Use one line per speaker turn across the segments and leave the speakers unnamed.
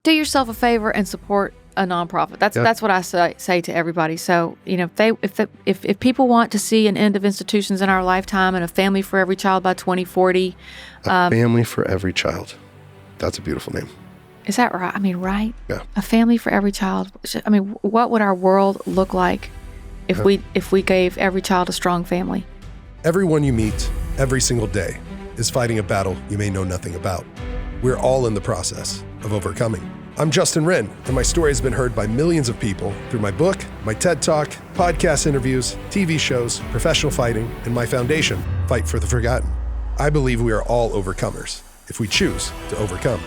do yourself a favor and support a nonprofit. That's what I say to everybody. So, if people want to see an end of institutions in our lifetime and a family for every child by 2040.
A family for every child. That's a beautiful name.
Is that right? I mean, right?
Yeah.
A family for every child. I mean, what would our world look like if we gave every child a strong family?
Everyone you meet every single day is fighting a battle you may know nothing about. We're all in the process of overcoming. I'm Justin Wren, and my story has been heard by millions of people through my book, my TED Talk, podcast interviews, TV shows, professional fighting, and my foundation, Fight for the Forgotten. I believe we are all overcomers if we choose to overcome.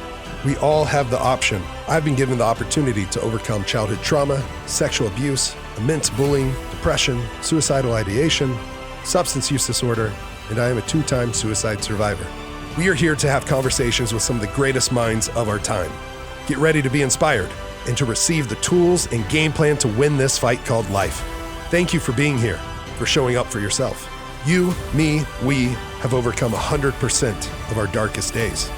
We all have the option. I've been given the opportunity to overcome childhood trauma, sexual abuse, immense bullying, depression, suicidal ideation, substance use disorder, and I am a 2-time suicide survivor. We are here to have conversations with some of the greatest minds of our time. Get ready to be inspired and to receive the tools and game plan to win this fight called life. Thank you for being here, for showing up for yourself. You, me, we have overcome 100% of our darkest days.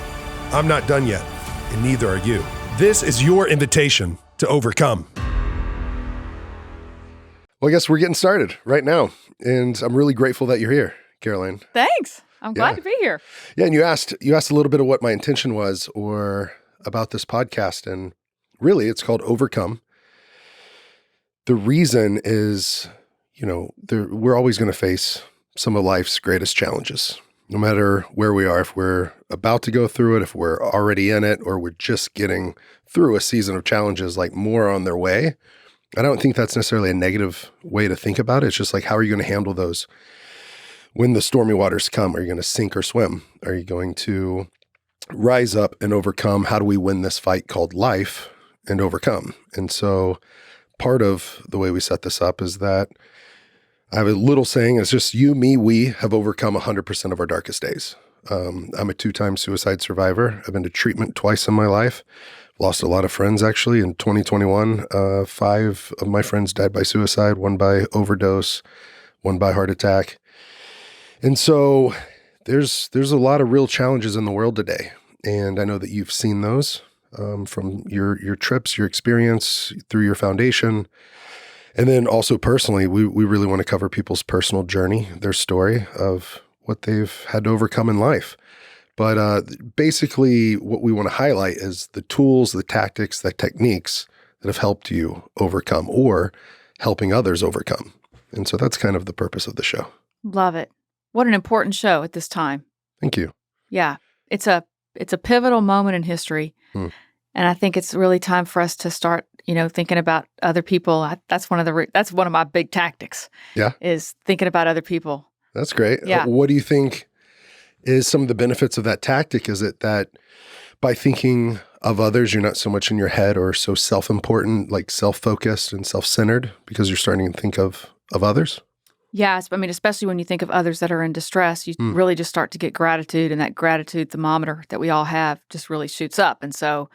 I'm not done yet, and neither are you. This is your invitation to overcome.
Well, I guess we're getting started right now, and I'm really grateful that you're here, Caroline.
Thanks. I'm glad to be here.
Yeah, and you asked a little bit of what my intention was or about this podcast, and really it's called Overcome. The reason is, we're always going to face some of life's greatest challenges, no matter where we are, if we're about to go through it, if we're already in it, or we're just getting through a season of challenges, like more on their way. I don't think that's necessarily a negative way to think about it. It's just like, how are you going to handle those when the stormy waters come? Are you going to sink or swim? Are you going to rise up and overcome? How do we win this fight called life and overcome? And so part of the way we set this up is that I have a little saying, it's just you, me, we have overcome 100% of our darkest days. I'm a 2-time suicide survivor. I've been to treatment twice in my life. Lost a lot of friends, actually. In 2021, 5 of my friends died by suicide, 1 by overdose, 1 by heart attack. And so there's a lot of real challenges in the world today. And I know that you've seen those from your trips, your experience through your foundation. And then also personally, we really want to cover people's personal journey, their story of what they've had to overcome in life. But basically what we want to highlight is the tools, the tactics, the techniques that have helped you overcome or helping others overcome. And so that's kind of the purpose of the show.
Love it. What an important show at this time.
Thank you.
Yeah. It's a pivotal moment in history. And I think it's really time for us to start, thinking about other people. That's one of my big tactics.
Yeah.
Is thinking about other people.
That's great.
Yeah.
What do you think is some of the benefits of that tactic? Is it that by thinking of others, you're not so much in your head or so self-important, like self-focused and self-centered because you're starting to think of others?
Yes. I mean, especially when you think of others that are in distress, you really just start to get gratitude, and that gratitude thermometer that we all have just really shoots up. And so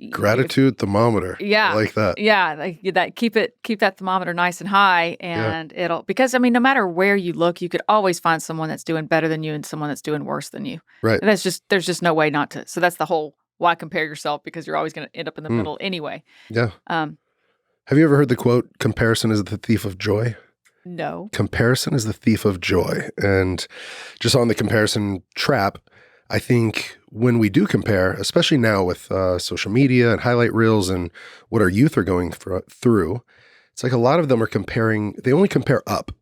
gratitude thermometer.
Yeah.
I like that.
Yeah. Like that, keep that thermometer nice and high, and because no matter where you look, you could always find someone that's doing better than you and someone that's doing worse than you.
Right.
And there's just no way not to. So that's the whole, why compare yourself? Because you're always going to end up in the middle anyway.
Yeah. Have you ever heard the quote, comparison is the thief of joy?
No.
Comparison is the thief of joy. And just on the comparison trap, I think when we do compare, especially now with social media and highlight reels and what our youth are going through, it's like a lot of them are comparing, they only compare up.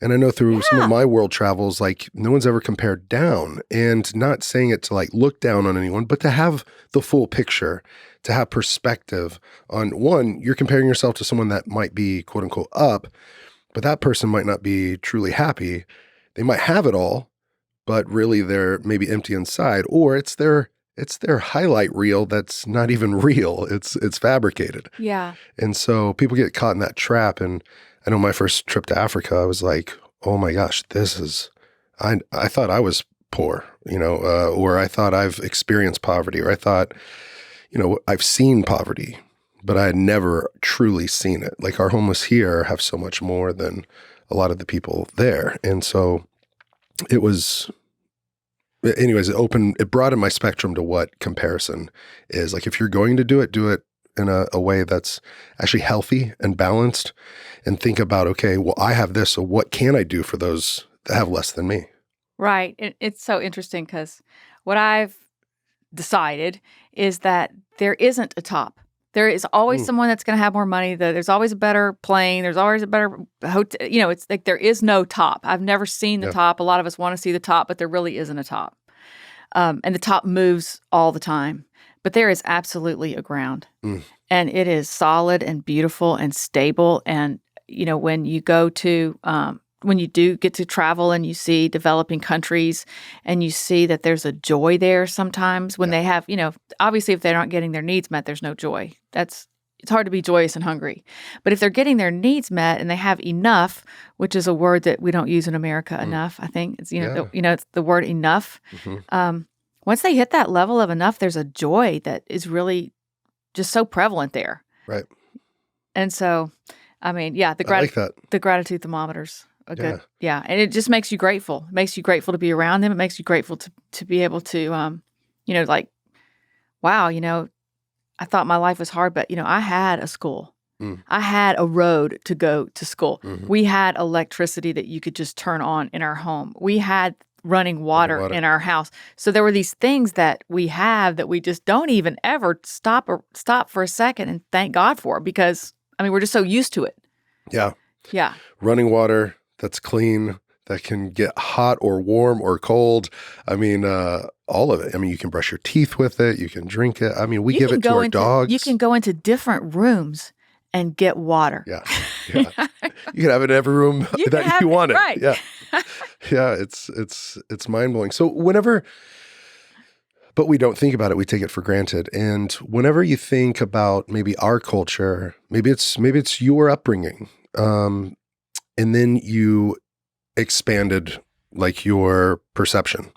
And I know through some of my world travels, like no one's ever compared down, and not saying it to like look down on anyone, but to have the full picture, to have perspective on one, you're comparing yourself to someone that might be quote unquote up, but that person might not be truly happy. They might have it all, but really they're maybe empty inside, or it's their highlight reel that's not even real. It's fabricated.
Yeah.
And so people get caught in that trap. And I know my first trip to Africa, I was like, oh my gosh, I thought I was poor, or I thought I've experienced poverty, or I thought, I've seen poverty, but I had never truly seen it. Like our homeless here have so much more than a lot of the people there. And so it was anyways, it broadened my spectrum to what comparison is. Like, if you're going to do it in a way that's actually healthy and balanced, and think about, okay, well, I have this, so what can I do for those that have less than me?
Right. It's so interesting because what I've decided is that there isn't a top. There is always someone that's going to have more money. There's always a better plane. There's always a better hotel. It's like there is no top. I've never seen the top. A lot of us want to see the top, but there really isn't a top. And the top moves all the time. But there is absolutely a ground. And it is solid and beautiful and stable. And, when you go to when you do get to travel and you see developing countries and you see that there's a joy there sometimes when they have, obviously if they're not getting their needs met, there's no joy. It's hard to be joyous and hungry. But if they're getting their needs met and they have enough, which is a word that we don't use in America enough, I think it's, it's the word enough. Once they hit that level of enough, there's a joy that is really just so prevalent there.
Right.
And so, I mean, the gratitude thermometers. And it just makes you grateful. It makes you grateful to be around them. It makes you grateful to be able to, wow, I thought my life was hard, but, I had a school. I had a road to go to school. We had electricity that you could just turn on in our home. We had running water in our house. So there were these things that we have that we just don't even ever stop for a second and thank God for, because, we're just so used to it.
Yeah.
Yeah.
Running water that's clean, that can get hot or warm or cold. All of it. You can brush your teeth with it. You can drink it. We give it to our dogs.
You can go into different rooms and get water.
Yeah. You can have it in every room that you want it.
Right.
Yeah. Yeah. It's mind-blowing. So but we don't think about it. We take it for granted. And whenever you think about maybe our culture, maybe it's your upbringing, and then you expanded like your perception,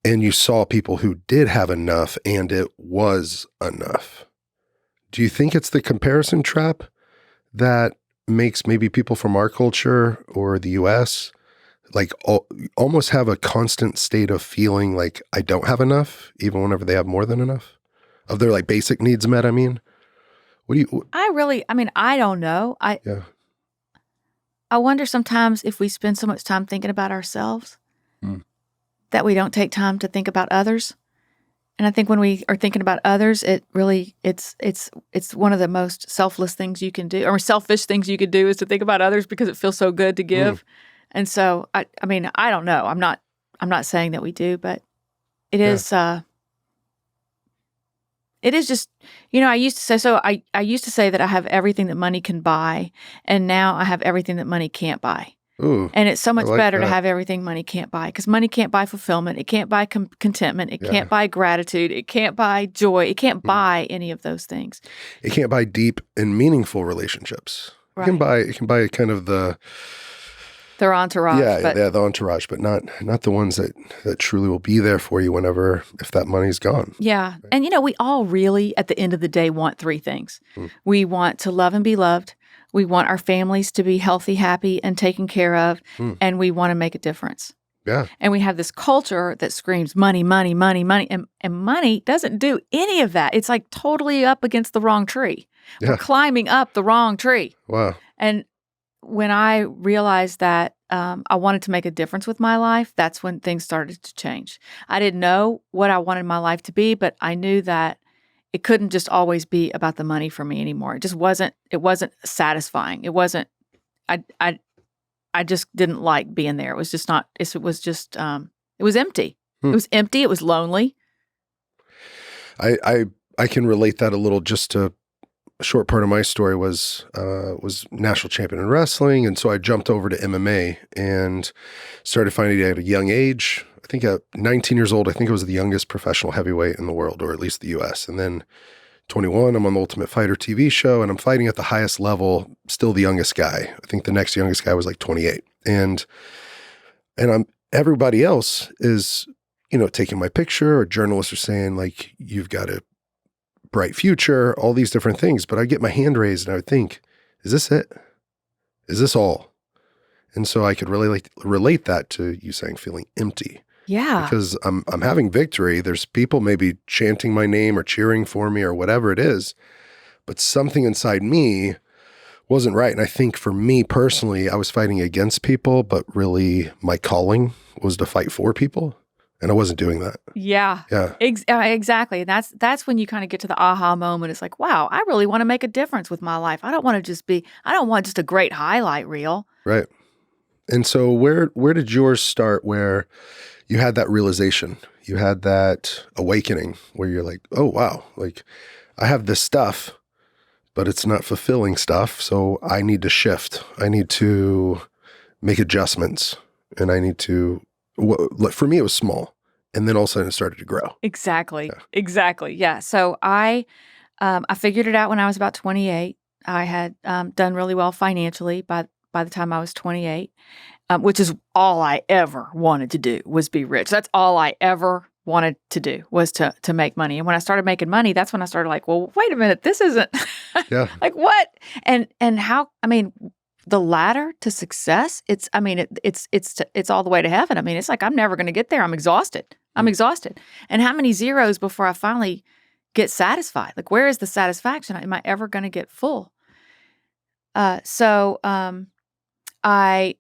and you saw people who did have enough and it was enough. Do you think it's the comparison trap that makes maybe people from our culture or the US like almost have a constant state of feeling like I don't have enough, even whenever they have more than enough of their like basic needs met? What do you?
I don't know. I wonder sometimes if we spend so much time thinking about ourselves that we don't take time to think about others. And I think when we are thinking about others, it really it's one of the most selfless things you can do, or selfish things you could do, is to think about others because it feels so good to give. And so I don't know. I'm not saying that we do, but it is it is just, I used to say that I have everything that money can buy, and now I have everything that money can't buy.
Ooh,
and it's so much better to have everything money can't buy, because money can't buy fulfillment. It can't buy contentment. It can't buy gratitude. It can't buy joy. It can't buy any of those things.
It can't buy deep and meaningful relationships.
Right.
It can buy kind of
their entourage.
The entourage, but not the ones that truly will be there for you if that money's gone.
Yeah. Right. And we all really, at the end of the day, want three things. We want to love and be loved. We want our families to be healthy, happy, and taken care of. And we want to make a difference.
Yeah.
And we have this culture that screams money, money, money, money. And money doesn't do any of that. It's like totally up against the wrong tree. Yeah. We're climbing up the wrong tree.
Wow.
And when I realized that I wanted to make a difference with my life, that's when things started to change. I didn't know what I wanted my life to be, but I knew that it couldn't just always be about the money for me anymore. It just wasn't. It wasn't satisfying. It wasn't. I just didn't like being there. It was just not. It was just. It was empty. It was empty. It was lonely.
I can relate that a little. Just to a short part of my story was national champion in wrestling, and so I jumped over to MMA and started finding it at a young age. I think at 19 years old, I think I was the youngest professional heavyweight in the world, or at least the U.S. And then 21, I'm on the Ultimate Fighter TV show, and I'm fighting at the highest level, still the youngest guy. I think the next youngest guy was like 28. And everybody else is, taking my picture, or journalists are saying like, you've got a bright future, all these different things. But I get my hand raised and I would think, is this it? Is this all? And so I could really relate that to you saying feeling empty.
Yeah.
because I'm having victory. There's people maybe chanting my name or cheering for me or whatever it is, but something inside me wasn't right. And I think for me personally, I was fighting against people, but really my calling was to fight for people, and I wasn't doing that.
Yeah.
Yeah.
Exactly. That's when you kind of get to the aha moment. It's like, wow, I really want to make a difference with my life. I don't want just a great highlight reel.
Right. And so where did yours start, where you had that realization, you had that awakening where you're like, oh, wow, like I have this stuff, but it's not fulfilling stuff. So I need to shift. I need to make adjustments, and I need to, for me, it was small. And then all of a sudden it started to grow.
Exactly. Yeah. Exactly. Yeah. So I figured it out when I was about 28. I had done really well financially by the time I was 28, which is all I ever wanted to do, was be rich. That's all I ever wanted to do, was to make money. And when I started making money, that's when I started like, well, wait a minute, this isn't like what? And how, I mean, the ladder to success, it's all the way to heaven. I mean, it's like, I'm never going to get there. I'm exhausted. And how many zeros before I finally get satisfied? Like, where is the satisfaction? Am I ever going to get full? So I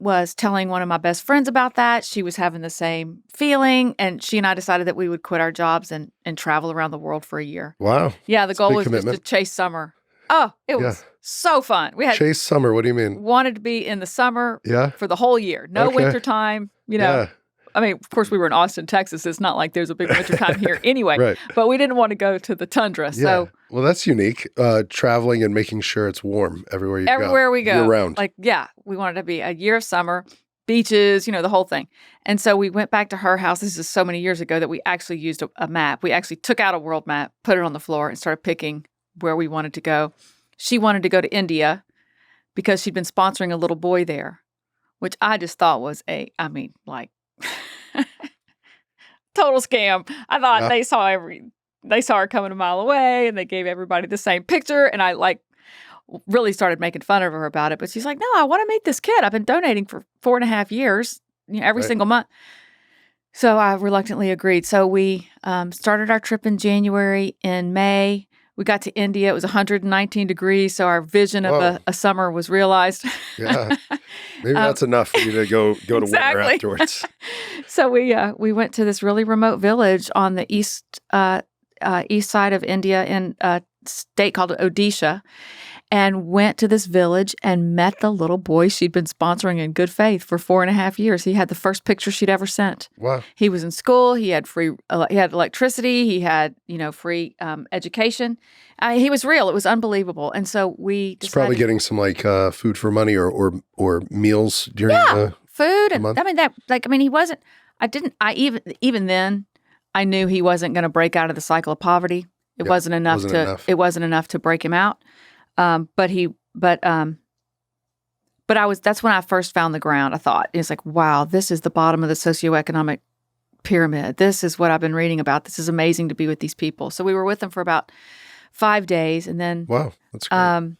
was telling one of my best friends about that. She was having the same feeling, and she and I decided that we would quit our jobs and travel around the world for a year.
Wow.
Yeah, the goal was just to chase summer. Oh, it was so fun. We had
chase summer. What do you mean?
Wanted to be in the summer for the whole year. No winter time, Yeah. I mean, of course, we were in Austin, Texas. It's not like there's a big winter time here anyway.
Right.
But we didn't want to go to the tundra.
Yeah.
So,
well, that's unique. Traveling and making sure it's warm everywhere you go.
Everywhere we go.
Year round.
Like, we wanted to be a year of summer, beaches, the whole thing. And so we went back to her house. This is so many years ago that we actually used a map. We actually took out a world map, put it on the floor, and started picking where we wanted to go. She wanted to go to India because she'd been sponsoring a little boy there, which I just thought was total scam. I thought they saw her coming a mile away, and they gave everybody the same picture. And I really started making fun of her about it. But she's like, no, I want to meet this kid. I've been donating for 4.5 years, every single month. So I reluctantly agreed. So we started our trip in January. In May, we got to India. It was 119 degrees. So our vision of a summer was realized.
Yeah. Maybe that's enough for you to go to winter afterwards.
So we went to this really remote village on the east side of India in a state called Odisha, and went to this village and met the little boy she'd been sponsoring in good faith for 4.5 years. He had the first picture she'd ever sent.
Wow. He
He was in school. He had he had electricity. He had, free education. He was real. It was unbelievable. And so we decided.
He's probably getting some food for money or meals during the
food. And
month.
He wasn't, even then, I knew he wasn't going to break out of the cycle of poverty. It wasn't enough to break him out. But that's when I first found the ground. I thought, it's like, wow, this is the bottom of the socioeconomic pyramid. This is what I've been reading about. This is amazing to be with these people. So we were with them for about 5 days, and then
wow, that's great.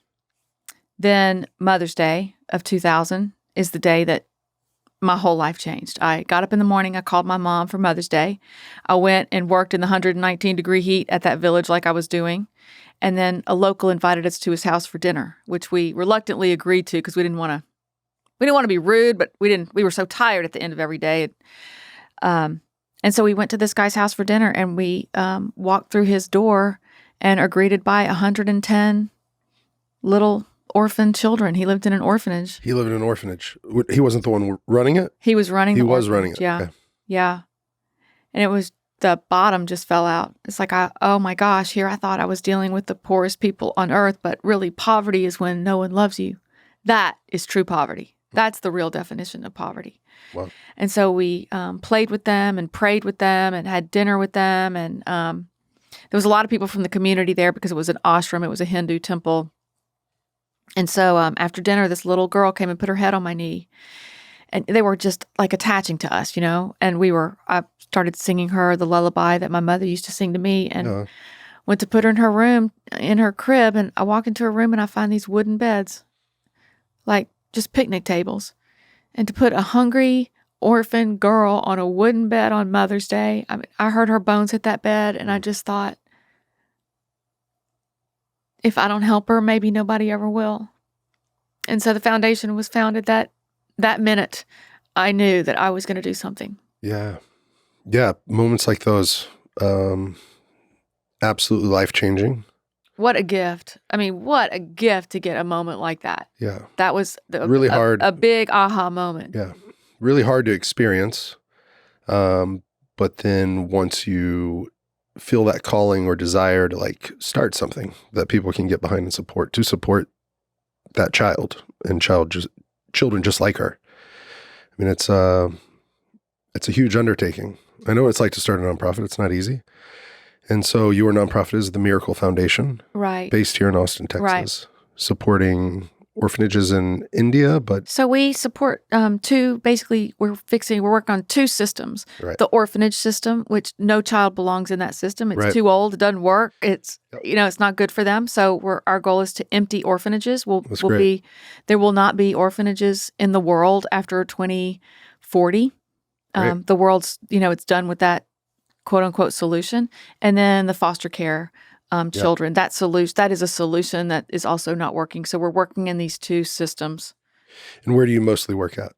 Then Mother's Day of 2000 is the day that my whole life changed. I got up in the morning. I called my mom for Mother's Day. I went and worked in the 119-degree heat at that village like I was doing. And then a local invited us to his house for dinner, which we reluctantly agreed to because we didn't want to be rude, but we were so tired at the end of every day. And so we went to this guy's house for dinner, and we walked through his door and are greeted by 110 little orphan children. He lived in an orphanage.
He lived in an orphanage. He wasn't the one running it?
He was running
the
orphanage.
He was running it.
Yeah.
Okay.
Yeah. And it was, the bottom just fell out. It's like, oh my gosh, here I thought I was dealing with the poorest people on earth, but really poverty is when no one loves you. That is true poverty. That's the real definition of poverty.
Wow.
And so we played with them and prayed with them and had dinner with them. And there was a lot of people from the community there because it was an ashram. It was a Hindu temple. And so after dinner, this little girl came and put her head on my knee. And they were just attaching to us, and I started singing her the lullaby that my mother used to sing to me, and went to put her in her room, in her crib. And I walk into her room and I find these wooden beds, just picnic tables. And to put a hungry orphan girl on a wooden bed on Mother's Day. I mean, I heard her bones hit that bed, and I just thought, if I don't help her, maybe nobody ever will. And so the foundation was founded that minute. I knew that I was going to do something.
Yeah. Yeah. Moments like those, absolutely life-changing.
What a gift. I mean, what a gift to get a moment like that.
Yeah.
That was
really hard.
A big aha moment.
Yeah. Really hard to experience. But then once you feel that calling or desire to like start something that people can get behind and support that child and children just like her. I mean, it's a huge undertaking. I know what it's like to start a nonprofit. It's not easy. And so your nonprofit is the Miracle Foundation,
right?
Based here in Austin, Texas,
right.
Supporting orphanages in India. But
so we support two. Basically, we're working on two systems.
Right.
The orphanage system, which no child belongs in that system. It's
right.
too old. It doesn't work. It's it's not good for them. So our goal is to empty orphanages. There will not be orphanages in the world after 2040. The world's it's done with that quote unquote solution. And then the foster care children, that is a solution that is also not working. So we're working in these two systems.
And where do you mostly work at?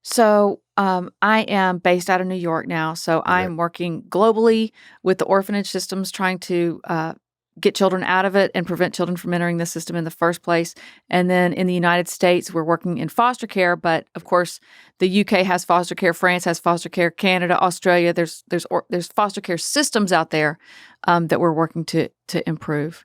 So I am based out of New York now. So I'm working globally with the orphanage systems, trying to get children out of it and prevent children from entering the system in the first place. And then in the United States, we're working in foster care. But of course, the UK has foster care, France has foster care, Canada, Australia. There's foster care systems out there that we're working to improve.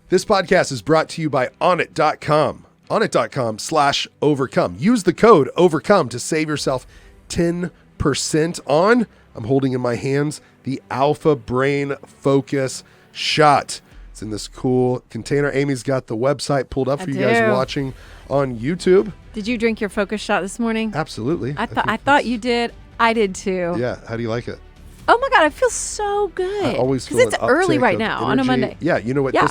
This podcast is brought to you by Onnit.com. Onnit.com/overcome. Use the code OVERCOME to save yourself 10% on, I'm holding in my hands, the Alpha Brain Focus Shot. It's in this cool container. Amy's got the website pulled up for you guys watching on YouTube.
Did you drink your Focus Shot this morning?
Absolutely.
I thought you did. I did too.
Yeah. How do you like it?
Oh my God, I feel so good.
I always feel
because it's early right now on a Monday.
Yeah, you know what? Yeah.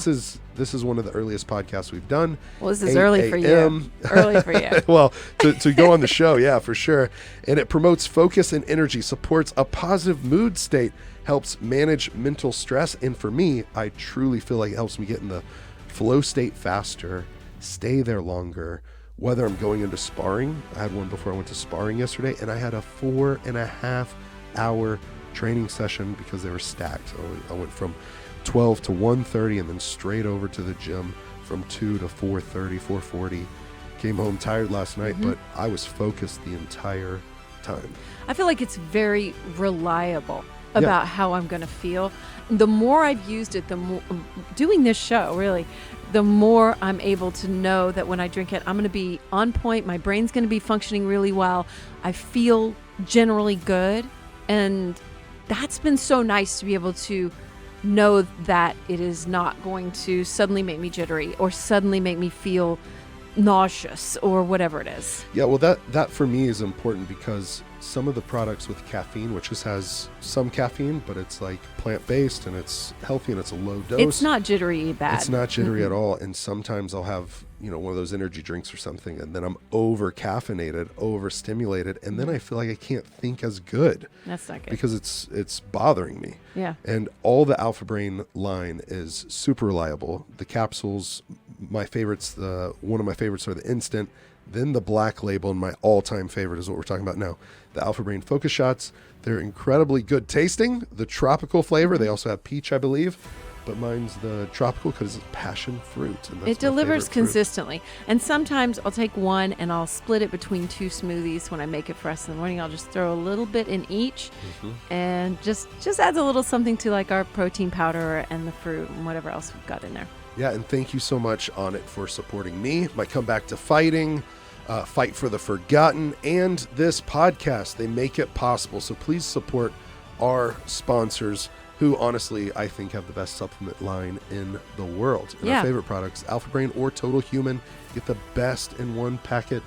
This is one of the earliest podcasts we've done.
Well, this is early for you. Early for you.
Well, to go on the show, yeah, for sure. And it promotes focus and energy, supports a positive mood state, helps manage mental stress. And for me, I truly feel like it helps me get in the flow state faster, stay there longer. Whether I'm going into sparring, I had one before I went to sparring yesterday, and I had a 4.5 hour training session because they were stacked. So I went from 12 to 1:30 and then straight over to the gym from 2 to 4:30, 4:40. Came home tired last night, but I was focused the entire time.
I feel like it's very reliable about how I'm going to feel. The more I've used it, the more doing this show, really, the more I'm able to know that when I drink it, I'm going to be on point. My brain's going to be functioning really well. I feel generally good. And that's been so nice to be able to know that it is not going to suddenly make me jittery or suddenly make me feel nauseous or whatever it is.
Yeah, well, that for me is important because some of the products with caffeine, which just has some caffeine, but it's like plant-based and it's healthy and it's a low dose.
It's not jittery bad.
It's not jittery at all. And sometimes I'll have, one of those energy drinks or something, and then I'm over-caffeinated, overstimulated, and then I feel like I can't think as good.
That's not good.
Because it's bothering me.
Yeah.
And all the Alpha Brain line is super reliable. The capsules, my favorites, one of my favorites are the Instant, then the Black Label, and my all-time favorite is what we're talking about now, the Alpha Brain Focus Shots. They're incredibly good tasting. The tropical flavor, they also have peach, I believe, but mine's the tropical because it's passion fruit. And that's
it delivers consistently. And sometimes I'll take one and I'll split it between two smoothies when I make it for us in the morning. I'll just throw a little bit in each and just adds a little something to like our protein powder and the fruit and whatever else we've got in there.
Yeah, and thank you so much, Onnit, for supporting me, my comeback to fighting, Fight for the Forgotten, and this podcast. They make it possible. So please support our sponsors, who honestly I think have the best supplement line in the world. And our favorite products, Alpha Brain or Total Human, get the best in one packet,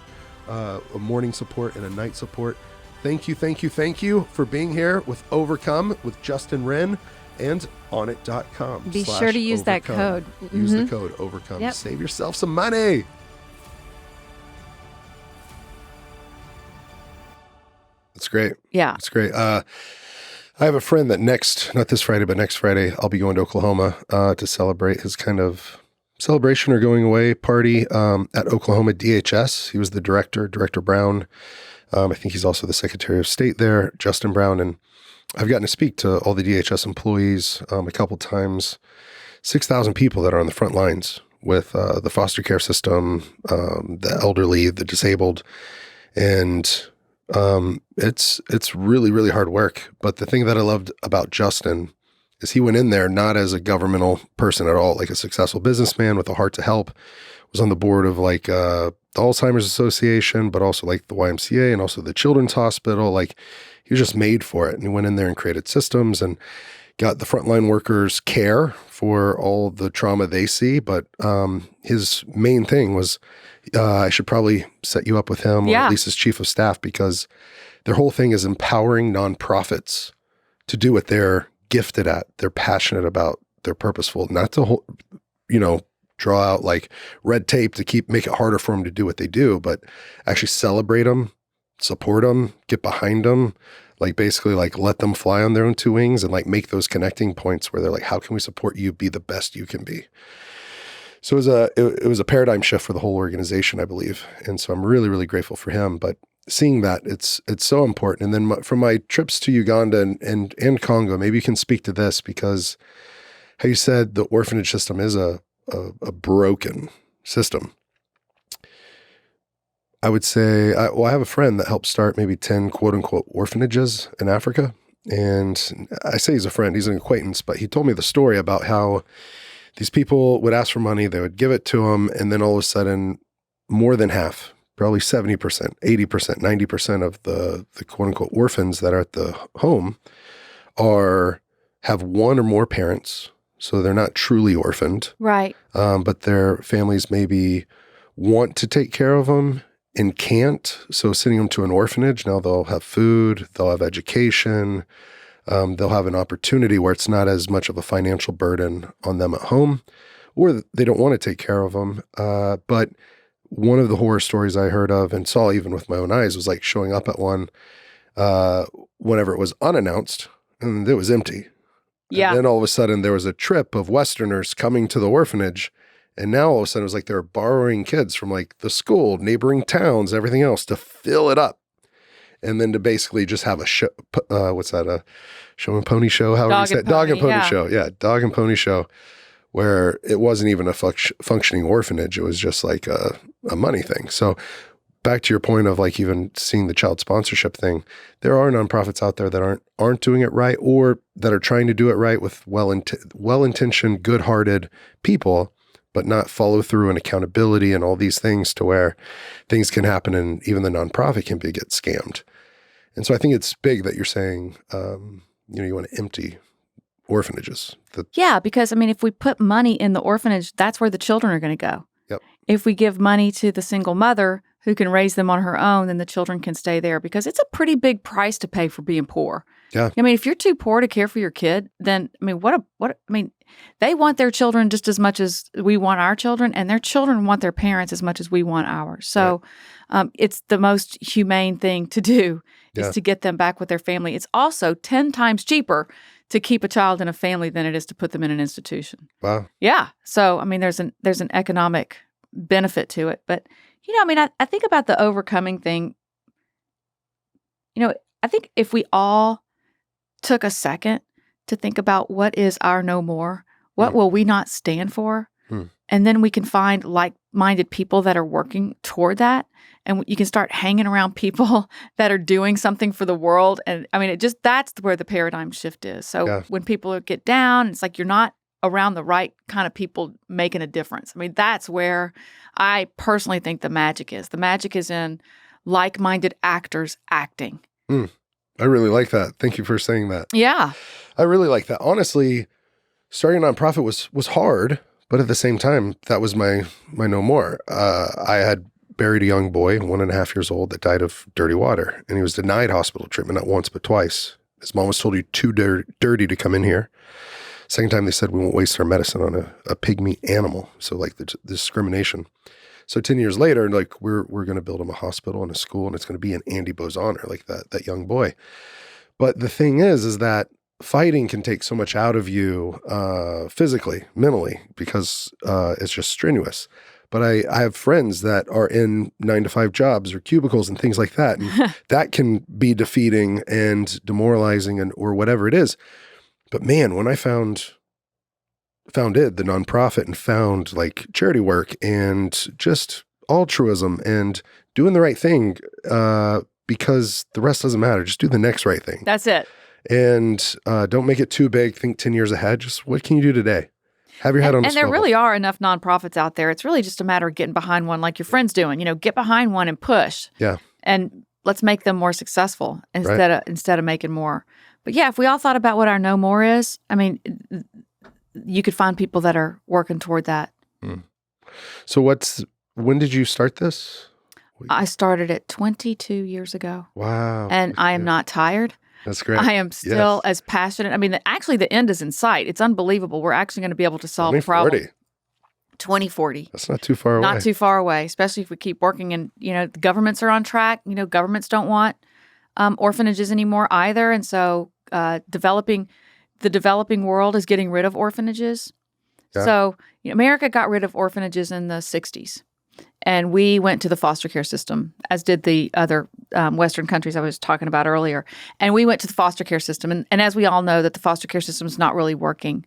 a morning support and a night support. Thank you for being here with Overcome with Justin Wren and Onnit.com.
Be sure to use that code.
Use the code OVERCOME. Save yourself some money.
That's great.
Yeah.
That's great. I have a friend that not this Friday, but next Friday, I'll be going to Oklahoma to celebrate his kind of celebration or going away party at Oklahoma DHS. He was the director, Director Brown. I think he's also the Secretary of State there, Justin Brown. And I've gotten to speak to all the DHS employees a couple times, 6,000 people that are on the front lines with the foster care system, the elderly, the disabled. And it's really, really hard work. But the thing that I loved about Justin is he went in there not as a governmental person at all, like a successful businessman with a heart to help, was on the board of like the Alzheimer's Association, but also like the YMCA and also the Children's Hospital. Like he was just made for it. And he went in there and created systems and got the frontline workers care for all the trauma they see. But his main thing was, I should probably set you up with him or at least his chief of staff, because their whole thing is empowering nonprofits to do what they're gifted at, they're passionate about, they're purposeful, not to, draw out like red tape to make it harder for them to do what they do, but actually celebrate them, support them, get behind them, like basically like let them fly on their own two wings and like make those connecting points where they're like, how can we support you be the best you can be? So it was a paradigm shift for the whole organization, I believe. And so I'm really, really grateful for him. But seeing that, it's so important. And then from my trips to Uganda and Congo, maybe you can speak to this, because how you said the orphanage system is a broken system. I would say, I have a friend that helped start maybe 10 quote unquote orphanages in Africa. And I say he's a friend, he's an acquaintance, but he told me the story about how these people would ask for money, they would give it to them, and then all of a sudden, more than half, probably 70%, 80%, 90% of the quote unquote orphans that are at the home have one or more parents. So they're not truly orphaned.
Right.
But their families maybe want to take care of them and can't. So sending them to an orphanage, now they'll have food, they'll have education, they'll have an opportunity where it's not as much of a financial burden on them at home, or they don't want to take care of them. But one of the horror stories I heard of and saw even with my own eyes was like showing up at one whenever it was unannounced and it was empty.
Yeah.
And then all of a sudden there was a trip of Westerners coming to the orphanage. And now all of a sudden it was like they were borrowing kids from like the school, neighboring towns, everything else to fill it up. And then to basically just have a show, what's that, a show and pony show? How would you say it? Dog and pony show. Yeah, dog and pony show, where it wasn't even a functioning orphanage. It was just like a money thing. So back to your point of like even seeing the child sponsorship thing, there are nonprofits out there that aren't doing it right, or that are trying to do it right with well-intentioned, good-hearted people, but not follow through and accountability and all these things to where things can happen and even the nonprofit can get scammed. And so I think it's big that you're saying, you want to empty orphanages.
Yeah, because I mean, if we put money in the orphanage, that's where the children are going to go.
Yep.
If we give money to the single mother who can raise them on her own, then the children can stay there, because it's a pretty big price to pay for being poor.
Yeah.
I mean, if you're too poor to care for your kid, then I mean, they want their children just as much as we want our children, and their children want their parents as much as we want ours. So it's the most humane thing to do is to get them back with their family. It's also 10 times cheaper to keep a child in a family than it is to put them in an institution.
Wow.
Yeah. So, I mean, there's an economic benefit to it. But, I think about the overcoming thing. I think if we all took a second to think about what is our no more, what will we not stand for? And then we can find like-minded people that are working toward that. And you can start hanging around people that are doing something for the world. And I mean, that's where the paradigm shift is. So when people get down, it's like you're not around the right kind of people making a difference. I mean, that's where I personally think the magic is. The magic is in like-minded actors acting.
I really like that. Thank you for saying that.
Yeah.
I really like that. Honestly, starting a nonprofit was hard, but at the same time, that was my no more. I had buried a young boy, 1.5 years old, that died of dirty water, and he was denied hospital treatment, not once, but twice. His mom was told, "You're too dirty to come in here." Second time they said, "We won't waste our medicine on a pygmy animal." So like the discrimination. So 10 years later, like we're going to build him a hospital and a school, and it's going to be an Andy Bo's honor, like that young boy. But the thing is that fighting can take so much out of you physically, mentally, because it's just strenuous. But I have friends that are in 9-to-5 jobs or cubicles and things like that. And that can be defeating and demoralizing or whatever it is. But man, when I founded the nonprofit and found like charity work and just altruism and doing the right thing, because the rest doesn't matter. Just do the next right thing.
That's it.
And don't make it too big. Think 10 years ahead. Just what can you do today? Have your head on a swivel.
And there really are enough nonprofits out there. It's really just a matter of getting behind one like your friend's doing. Get behind one and push.
Yeah.
And let's make them more successful instead of making more. But yeah, if we all thought about what our no more is, I mean, you could find people that are working toward that.
So when did you start this?
I started it 22 years ago.
Wow.
And I am not tired.
That's great.
I am still as passionate. I mean, actually, the end is in sight. It's unbelievable. We're actually going to be able to solve the problem. 2040.
That's not too far away.
Not too far away, especially if we keep working. And, the governments are on track. Governments don't want orphanages anymore either. And so the developing world is getting rid of orphanages. Yeah. So America got rid of orphanages in the 60s. And we went to the foster care system, as did the other Western countries I was talking about earlier. And we went to the foster care system. And as we all know, that the foster care system is not really working.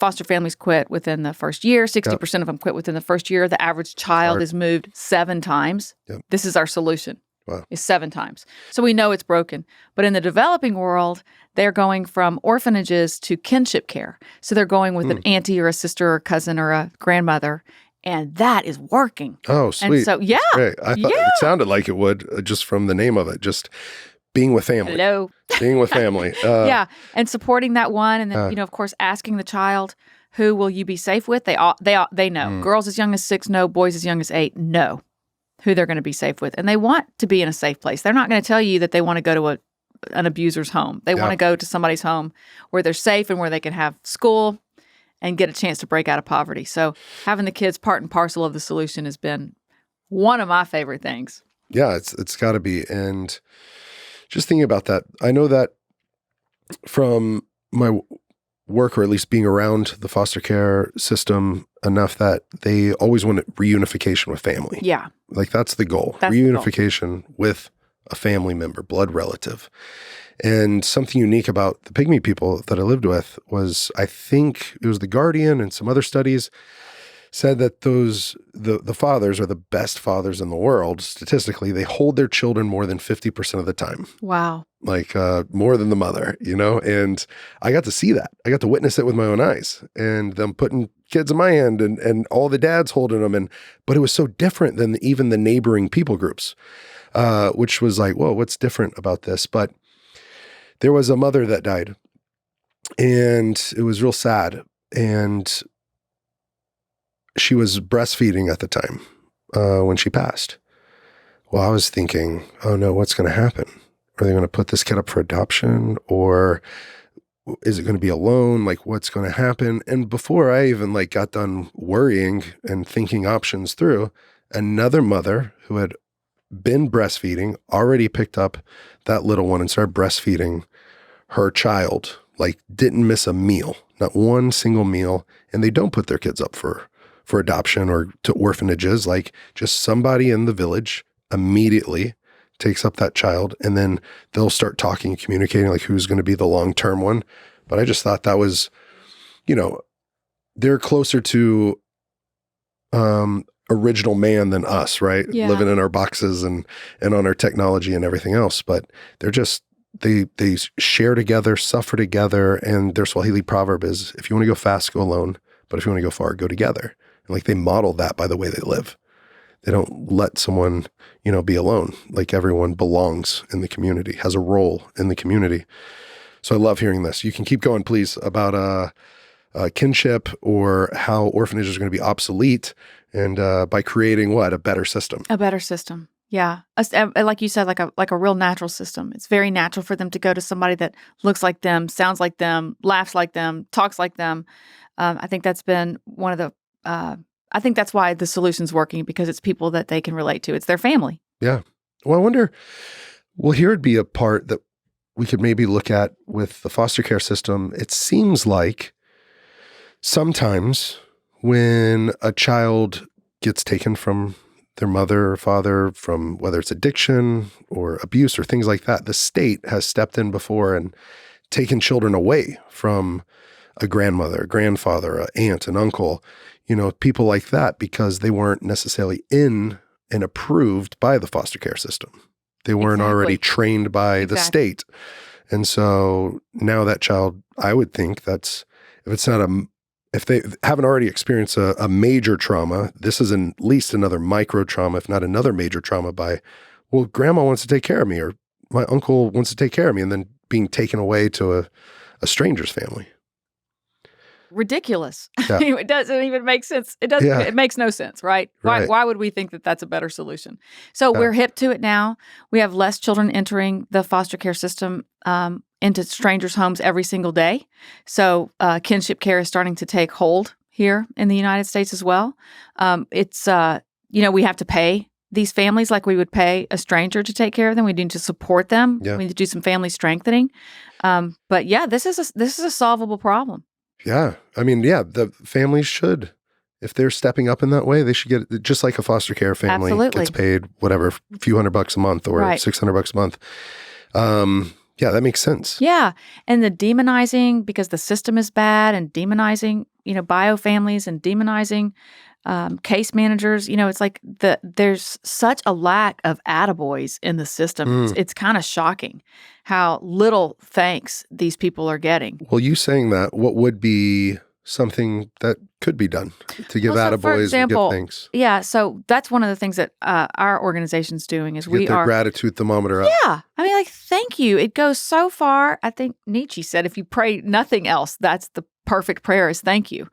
Foster families quit within the first year. 60% of them quit within the first year. The average child is moved 7 times. Yep. This is our solution.
Wow.
Is 7 times. So we know it's broken. But in the developing world, they're going from orphanages to kinship care. So they're going with an auntie or a sister or a cousin or a grandmother. And that is working.
Oh, sweet.
And so, yeah.
Great. I thought it sounded like it would just from the name of it, just being with family.
Hello.
Being with family.
Yeah. And supporting that one. And then, of course, asking the child, who will you be safe with? They know. Girls as young as 6 know. Boys as young as 8 know who they're going to be safe with. And they want to be in a safe place. They're not going to tell you that they want to go to an abuser's home. They want to go to somebody's home where they're safe and where they can have school and get a chance to break out of poverty. So having the kids part and parcel of the solution has been one of my favorite things.
Yeah, it's got to be. And just thinking about that, I know that from my work, or at least being around the foster care system enough, that they always want reunification with family.
Yeah.
Like that's the goal.
That's
reunification with a family member, blood relative. And something unique about the Pygmy people that I lived with was, I think it was The Guardian and some other studies said that the fathers are the best fathers in the world. Statistically, they hold their children more than 50% of the time.
Wow.
Like more than the mother, and I got to see that. I got to witness it with my own eyes, and them putting kids in my hand and all the dads holding them. But it was so different than even the neighboring people groups, which was like, whoa, what's different about this? But there was a mother that died, and it was real sad. And she was breastfeeding at the time when she passed. Well, I was thinking, oh no, what's going to happen? Are they going to put this kid up for adoption, or is it going to be alone? Like, what's going to happen? And before I even got done worrying and thinking options through, another mother who had been breastfeeding already picked up that little one and started breastfeeding her child, didn't miss a meal, not one single meal. And they don't put their kids up for adoption or to orphanages. Just somebody in the village immediately takes up that child, and then they'll start talking and communicating who's going to be the long-term one. But I just thought that was, they're closer to original man than us, right?
Yeah.
Living in our boxes and on our technology and everything else. But they're just, they share together, suffer together. And their Swahili proverb is, if you want to go fast, go alone. But if you want to go far, go together. And they model that by the way they live. They don't let someone, be alone. Everyone belongs in the community, has a role in the community. So I love hearing this. You can keep going, please, about kinship or how orphanages are going to be obsolete, and by creating a better system.
A better system. Yeah. Like you said, like a real natural system. It's very natural for them to go to somebody that looks like them, sounds like them, laughs like them, talks like them. I think that's been one of the I think that's why the solution's working, because it's people that they can relate to. It's their family.
Yeah. Well, I wonder, well, here would be a part that we could maybe look at with the foster care system. It seems like sometimes when a child gets taken from their mother or father, from whether it's addiction or abuse or things like that, the state has stepped in before and taken children away from a grandmother, a grandfather, an aunt, an uncle, people like that, because they weren't necessarily in and approved by the foster care system. They weren't already trained by the state. And so now that child, I would think if they haven't already experienced a major trauma, this is at least another micro trauma, if not another major trauma well, grandma wants to take care of me, or my uncle wants to take care of me, and then being taken away to a stranger's family.
Ridiculous.
Yeah.
It doesn't even make sense. It doesn't. It makes no sense, right?
Right.
Why would we think that that's a better solution? So we're hip to it now. We have less children entering the foster care system into strangers' homes every single day. So kinship care is starting to take hold here in the United States as well. It's we have to pay these families like we would pay a stranger to take care of them. We need to support them.
Yeah.
We need to do some family strengthening. But yeah, this is a solvable problem.
Yeah. I mean, the families should, if they're stepping up in that way, they should get, just like a foster care family gets paid, whatever, a few $100 a month or $600 a month. That makes sense. Yeah.
And the demonizing, because the system is bad, and demonizing, bio families, and demonizing case managers, it's like there's such a lack of attaboys in the system. It's kind of shocking how little thanks these people are getting.
Well, you saying that, what would be something that could be done to give attaboys and get thanks?
Yeah, so that's one of the things that our organization's doing is
get their gratitude thermometer up.
Yeah, I mean, thank you. It goes so far. I think Nietzsche said, if you pray nothing else, that's the perfect prayer, is thank you.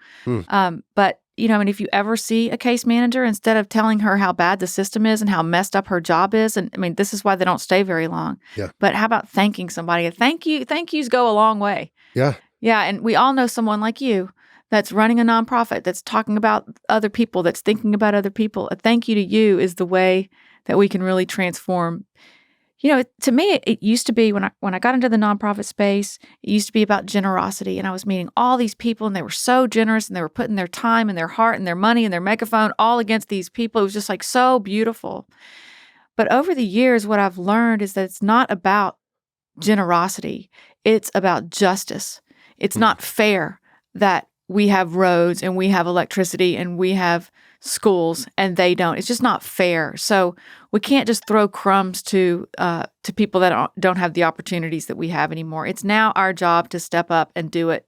But if you ever see a case manager, instead of telling her how bad the system is and how messed up her job is, and this is why they don't stay very long.
Yeah.
But how about thanking somebody? Thank yous go a long way.
Yeah.
Yeah, and we all know someone like you that's running a nonprofit, that's talking about other people, that's thinking about other people. A thank you to you is the way that we can really transform. To me, it used to be when I got into the nonprofit space, it used to be about generosity. And I was meeting all these people, and they were so generous, and they were putting their time and their heart and their money and their megaphone all against these people. It was just so beautiful. But over the years, what I've learned is that it's not about generosity. It's about justice. It's not fair that we have roads and we have electricity and we have schools and they don't. It's just not fair. So we can't just throw crumbs to people that don't have the opportunities that we have anymore. It's now our job to step up and do it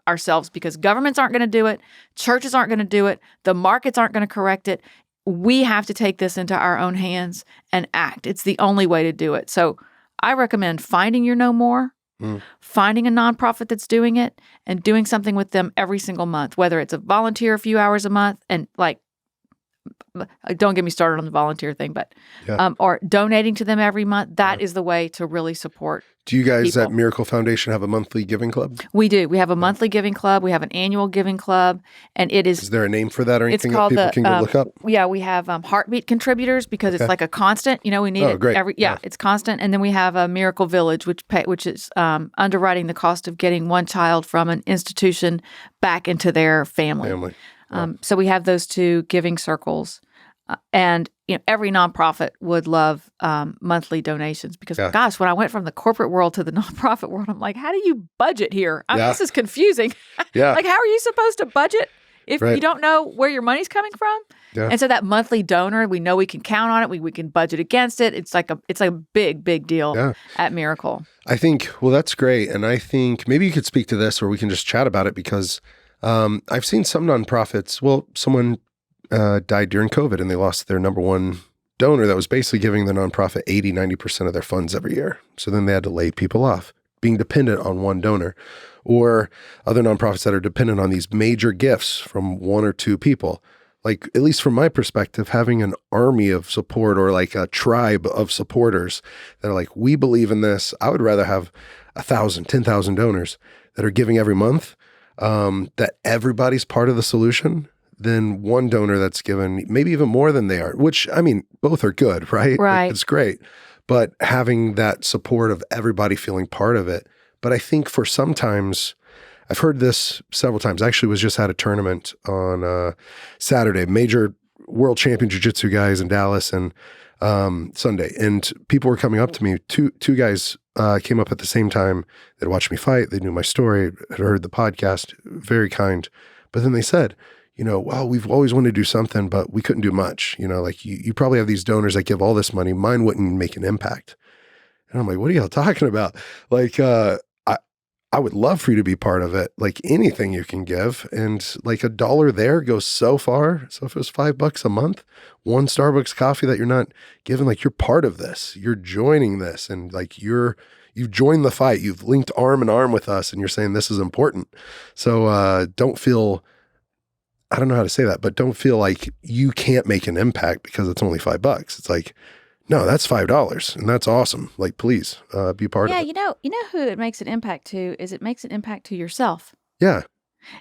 ourselves, because governments aren't going to do it. Churches aren't going to do it. The markets aren't going to correct it. We have to take this into our own hands and act. It's the only way to do it. So I recommend finding your No More, finding a nonprofit that's doing it, and doing something with them every single month, whether it's a volunteer a few hours a month, and don't get me started on the volunteer thing, but or donating to them every month. That is the way to really support.
Do you guys
people
at Miracle Foundation have a monthly giving club?
We do. We have a monthly giving club. We have an annual giving club, and it is.
Is there a name for that or anything
that
people can go look up?
Yeah, we have heartbeat contributors, because it's like a constant. We need it
great.
It's constant. And then we have a Miracle Village, which is underwriting the cost of getting one child from an institution back into their family. So we have those two giving circles, and every nonprofit would love monthly donations, because gosh, when I went from the corporate world to the nonprofit world, I'm like, how do you budget here? This is confusing. How are you supposed to budget if you don't know where your money's coming from? Yeah. And so that monthly donor, we know we can count on it. We can budget against it. It's a big deal at Miracle.
I think, well, that's great. And I think maybe you could speak to this, or we can just chat about it, because I've seen some nonprofits, someone died during COVID and they lost their number one donor that was basically giving the nonprofit 80-90% of their funds every year. So then they had to lay people off, being dependent on one donor, or other nonprofits that are dependent on these major gifts from one or two people. Like, at least from my perspective, having an army of support, or like a tribe of supporters that are like, we believe in this. I would rather have 1,000, 10,000 donors that are giving every month, that everybody's part of the solution. than one donor that's given maybe even more than they are, which, I mean, both are good, right?
Right.
It's great. But having that support of everybody feeling part of it. But I think for sometimes, I've heard this several times. I actually was just at a tournament on Saturday, major world champion jiu-jitsu guys in Dallas, and Sunday. And people were coming up to me. Two guys came up at the same time. They'd watched me fight. They knew my story, had heard the podcast, very kind. But then they said, well, we've always wanted to do something, but we couldn't do much. Like you probably have these donors that give all this money. Mine wouldn't make an impact. And I'm like, what are y'all talking about? Like, I would love for you to be part of it. Like anything you can give. And like $1 there goes so far. So if it was $5 a month, one Starbucks coffee that you're not giving, like you're part of this, you're joining this. And like you've joined the fight, you've linked arm in arm with us and you're saying this is important. So don't feel, I don't know how to say that, but don't feel like you can't make an impact because it's only $5. It's like, no, that's $5 and that's awesome. Like, please be part of it.
Yeah, you know who it makes an impact to is it makes an impact to yourself.
Yeah.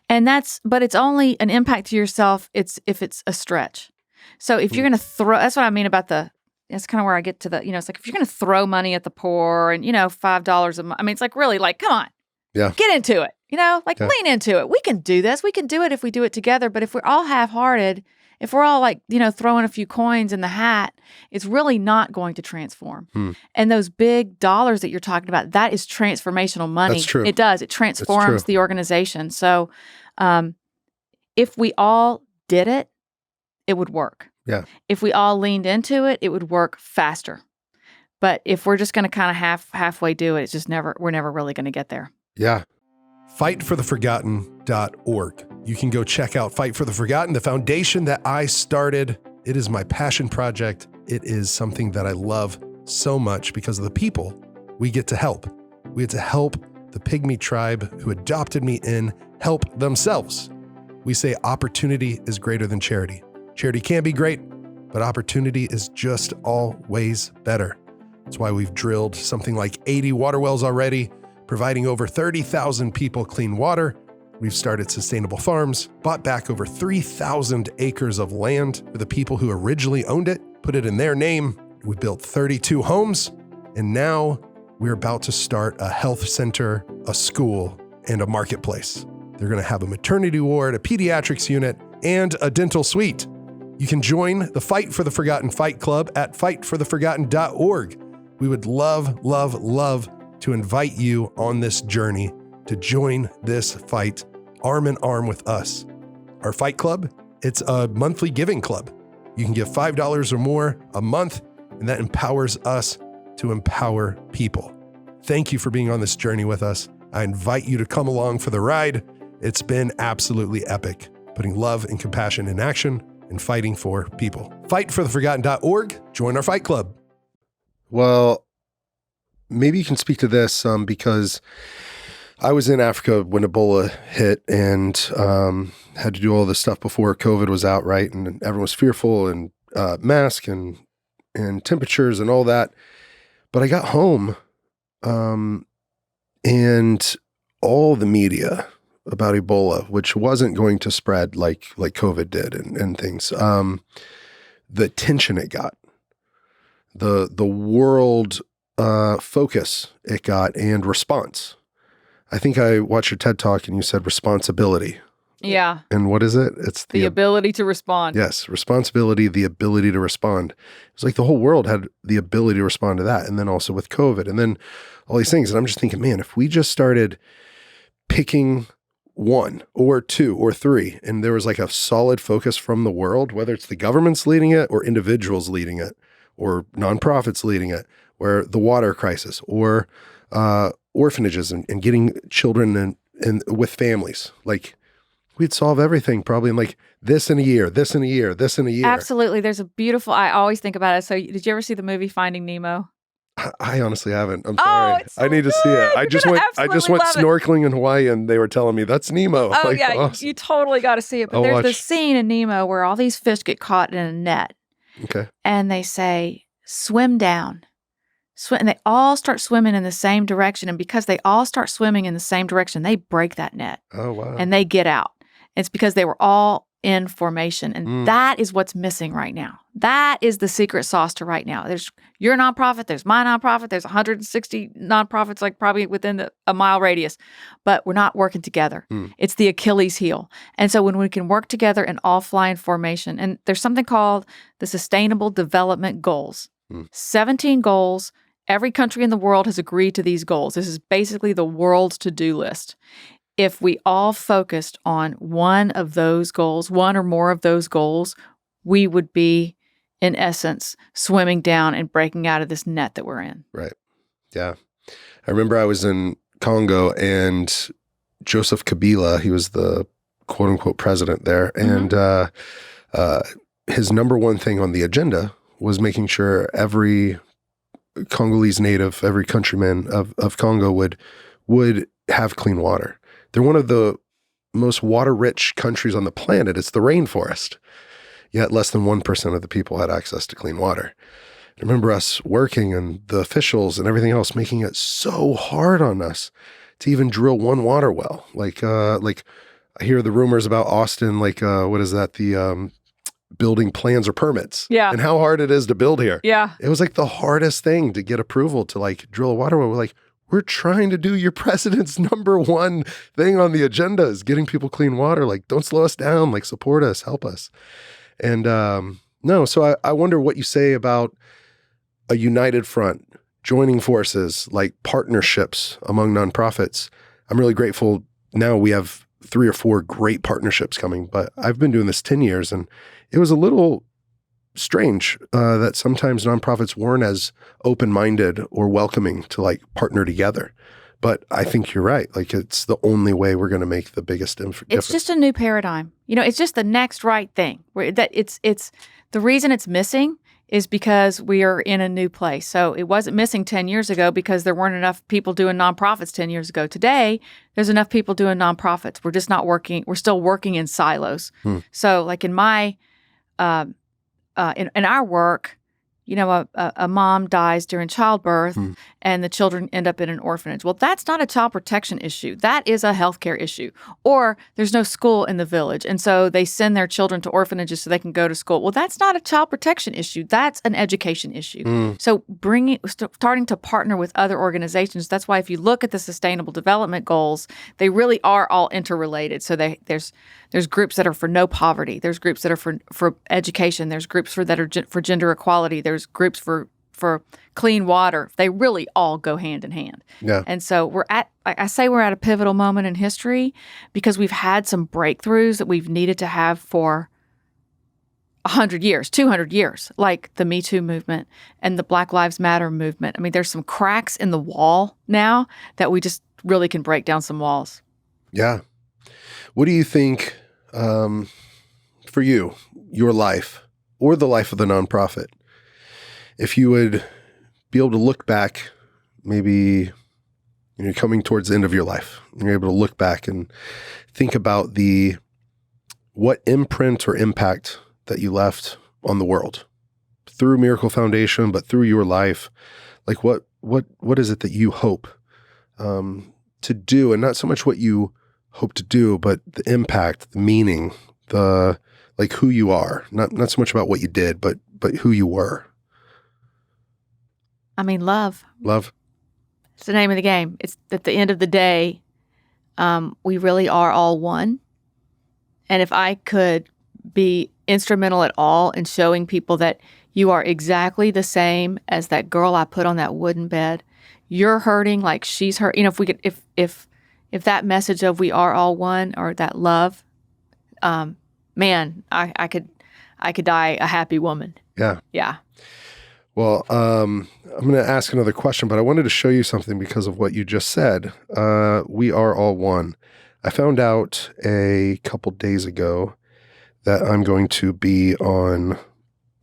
And but it's only an impact to yourself if it's a stretch. So if you're going to that's what I mean about that's kind of where I get to it's like if you're going to throw money at the poor and, $5 a month, I mean, it's like really like, come on, get into it, lean into it. We can do this. We can do it if we do it together. But if we're all half-hearted, if we're all like, throwing a few coins in the hat, it's really not going to transform. And those big dollars that you're talking about, that is transformational money.
That's true.
It does. It transforms the organization. So if we all did it, it would work.
Yeah.
If we all leaned into it, it would work faster. But if we're just going to kind of halfway do it, it's just we're never really going to get there.
Yeah.
Fightfortheforgotten.org. You can go check out Fight for the Forgotten, the foundation that I started. It is my passion project. It is something that I love so much because of the people we get to help. We get to help the pygmy tribe who adopted me in help themselves. We say opportunity is greater than charity. Charity can be great, but opportunity is just always better. That's why we've drilled something like 80 water wells already, providing over 30,000 people clean water. We've started sustainable farms, bought back over 3,000 acres of land for the people who originally owned it, put it in their name. We built 32 homes, and now we're about to start a health center, a school, and a marketplace. They're going to have a maternity ward, a pediatrics unit, and a dental suite. You can join the Fight for the Forgotten Fight Club at fightfortheforgotten.org. We would love, love, love to invite you on this journey to join this fight arm in arm with us. Our fight club, it's a monthly giving club. You can give $5 or more a month, and that empowers us to empower people. Thank you for being on this journey with us. I invite you to come along for the ride. It's been absolutely epic, putting love and compassion in action and fighting for people. Fightfortheforgotten.org. Join our fight club.
Well, maybe you can speak to this because I was in Africa when Ebola hit and had to do all this stuff before COVID was out, right? And everyone was fearful and mask and temperatures and all that. But I got home and all the media about Ebola, which wasn't going to spread like COVID did and things, the attention it got, the world focus it got and response. I think I watched your TED Talk and you said responsibility.
Yeah.
And what is it? It's
the ability to respond.
Yes. Responsibility, the ability to respond. It's like the whole world had the ability to respond to that. And then also with COVID and then all these things. And I'm just thinking, man, if we just started picking one or two or three, and there was like a solid focus from the world, whether it's the governments leading it or individuals leading it or nonprofits leading it, where the water crisis or orphanages and getting children and with families, like we'd solve everything probably in like this in a year, this in a year, this in a year.
Absolutely. There's a beautiful, I always think about it. So did you ever see the movie Finding Nemo?
I honestly haven't. I'm sorry.
It's so
I need to see it. I just went snorkeling in Hawaii and they were telling me that's Nemo.
Oh
like,
yeah,
awesome.
you totally got to see it. But there's this scene in Nemo where all these fish get caught in a net.
Okay.
And they say, swim down. And they all start swimming in the same direction. And because they all start swimming in the same direction, they break that net.
Oh, wow.
And they get out. It's because they were all in formation. And that is what's missing right now. That is the secret sauce to right now. There's your nonprofit, there's my nonprofit, there's 160 nonprofits like probably within a mile radius, but we're not working together. It's the Achilles heel. And so when we can work together and all fly in formation, and there's something called the Sustainable Development Goals. 17 goals. Every country in the world has agreed to these goals. This is basically the world's to-do list. If we all focused on one of those goals, one or more of those goals, we would be, in essence, swimming down and breaking out of this net that we're in.
Right. Yeah. I remember I was in Congo and Joseph Kabila, he was the quote unquote president there. And his number one thing on the agenda was making sure every Congolese native, every countryman of Congo would have clean water. They're one of the most water-rich countries on the planet. It's the rainforest. Yet less than 1% of the people had access to clean water. I remember us working and the officials and everything else making it so hard on us to even drill one water well. Like I hear the rumors about Austin, what is that? The building plans or permits.
Yeah.
And how hard it is to build here.
Yeah.
It was like the hardest thing to get approval to like drill a water well. We're like, we're trying to do your president's number one thing on the agenda is getting people clean water. Like, don't slow us down, like support us, help us. And so I wonder what you say about a united front, joining forces, like partnerships among nonprofits. I'm really grateful now we have 3 or 4 great partnerships coming, but I've been doing this 10 years and it was a little strange that sometimes nonprofits weren't as open-minded or welcoming to like partner together. But I think you're right. Like it's the only way we're going to make the biggest difference.
It's just a new paradigm. You know, it's just the next right thing. It's the reason it's missing is because we are in a new place. So it wasn't missing 10 years ago because there weren't enough people doing nonprofits 10 years ago. Today, there's enough people doing nonprofits. We're just not working. We're still working in silos. So like in my in our work, you know, a mom dies during childbirth and the children end up in an orphanage. Well, that's not a child protection issue. That is a healthcare issue. Or there's no school in the village, and so they send their children to orphanages so they can go to school. Well, that's not a child protection issue. That's an education issue. So starting to partner with other organizations, that's why if you look at the Sustainable Development Goals, they really are all interrelated. So there's groups that are for no poverty. There's groups that are for education. There's groups that are for gender equality. There's groups for clean water. They really all go hand in hand.
Yeah.
And so I say we're at a pivotal moment in history because we've had some breakthroughs that we've needed to have for 100 years, 200 years, like the Me Too movement and the Black Lives Matter movement. I mean, there's some cracks in the wall now that we just really can break down some walls.
Yeah. What do you think for you, your life, or the life of the nonprofit, if you would be able to look back, maybe you're coming towards the end of your life, and you're able to look back and think about what imprint or impact that you left on the world through Miracle Foundation, but through your life, like what is it that you hope to do, and not so much what you hope to do, but the impact, the meaning, like who you are, not so much about what you did, but who you were.
I mean, love.
Love.
It's the name of the game. It's at the end of the day, we really are all one. And if I could be instrumental at all in showing people that you are exactly the same as that girl I put on that wooden bed, you're hurting like she's hurt. You know, if we could, if that message of we are all one, or that love, man, I could die a happy woman.
Yeah.
Yeah.
Well, I'm going to ask another question, but I wanted to show you something because of what you just said. We are all one. I found out a couple days ago that I'm going to be on,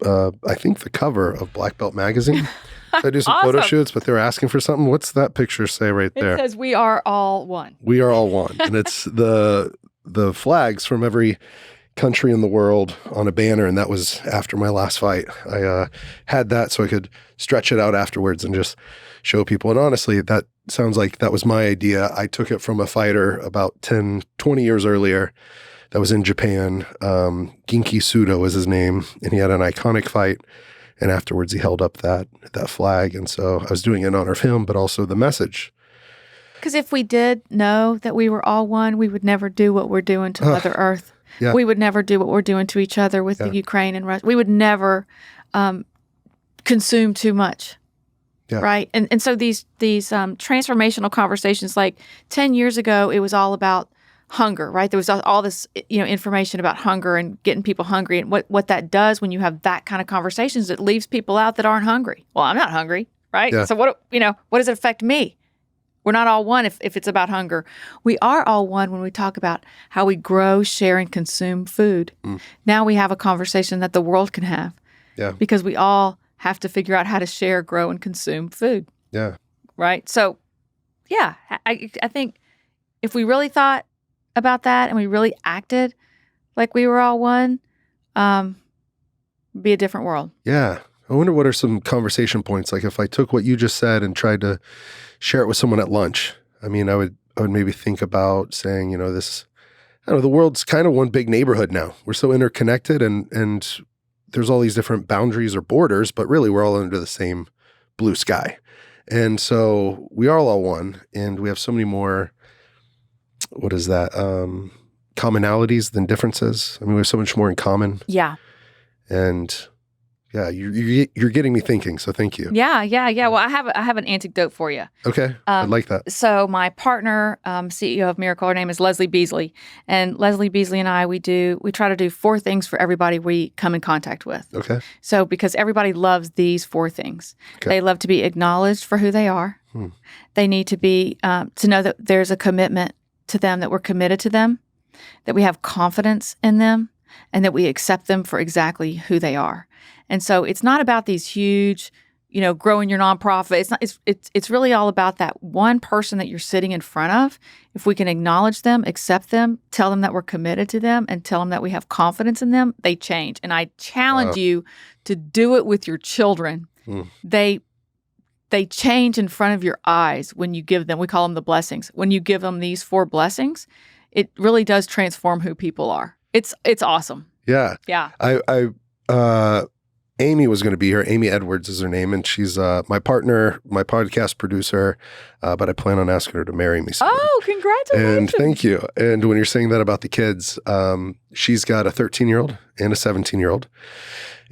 I think, the cover of Black Belt magazine. So I do some
Awesome.
photo shoots, but they're asking for something. What's that picture say right there?
It says we are all one.
We are all one. And it's the flags from every country in the world on a banner, and that was after my last fight. I had that so I could stretch it out afterwards and just show people. And honestly, that sounds like that was my idea. I took it from a fighter about 10, 20 years earlier that was in Japan. Genki Sudo is his name, and he had an iconic fight. And afterwards, he held up that flag. And so I was doing it in honor of him, but also the message.
Because if we did know that we were all one, we would never do what we're doing to Mother Earth.
Yeah.
We would never do what we're doing to each other with the Ukraine and Russia. We would never consume too much.
Yeah.
Right. And so these transformational conversations, like 10 years ago, it was all about hunger, right? There was all this, information about hunger and getting people hungry. And what that does when you have that kind of conversations, it leaves people out that aren't hungry. Well, I'm not hungry, right?
Yeah.
So what does it affect me? We're not all one if it's about hunger. We are all one when we talk about how we grow, share, and consume food. Now we have a conversation that the world can have.
Yeah.
Because we all have to figure out how to share, grow, and consume food.
Yeah.
Right? So, yeah, I think if we really thought about that and we really acted like we were all one, it'd be a different world.
Yeah. I wonder what are some conversation points. Like if I took what you just said and tried to share it with someone at lunch, I mean, I would maybe think about saying, the world's kind of one big neighborhood now. We're so interconnected and there's all these different boundaries or borders, but really we're all under the same blue sky. And so we are all one, and we have so many more, commonalities than differences. I mean, we have so much more in common.
Yeah.
And yeah, you're getting me thinking, so thank you.
Yeah. Well, I have an anecdote for you.
Okay, I'd like that.
So my partner, CEO of Miracle, her name is Leslie Beasley, and Leslie Beasley and I, we try to do 4 things for everybody we come in contact with.
Okay.
So because everybody loves these 4 things,
Okay.
They love to be acknowledged for who they are. They need to be to know that there's a commitment to them, that we're committed to them, that we have confidence in them, and that we accept them for exactly who they are. And so it's not about these huge, growing your nonprofit. It's really all about that one person that you're sitting in front of. If we can acknowledge them, accept them, tell them that we're committed to them, and tell them that we have confidence in them, they change. And I challenge you to do it with your children. They change in front of your eyes when you give them, we call them the blessings. When you give them these 4 blessings, it really does transform who people are. It's awesome.
Yeah.
Yeah.
Amy was going to be here. Amy Edwards is her name, and she's my partner, my podcast producer, but I plan on asking her to marry me soon.
Oh, congratulations.
And thank you. And when you're saying that about the kids, she's got a 13-year-old and a 17-year-old.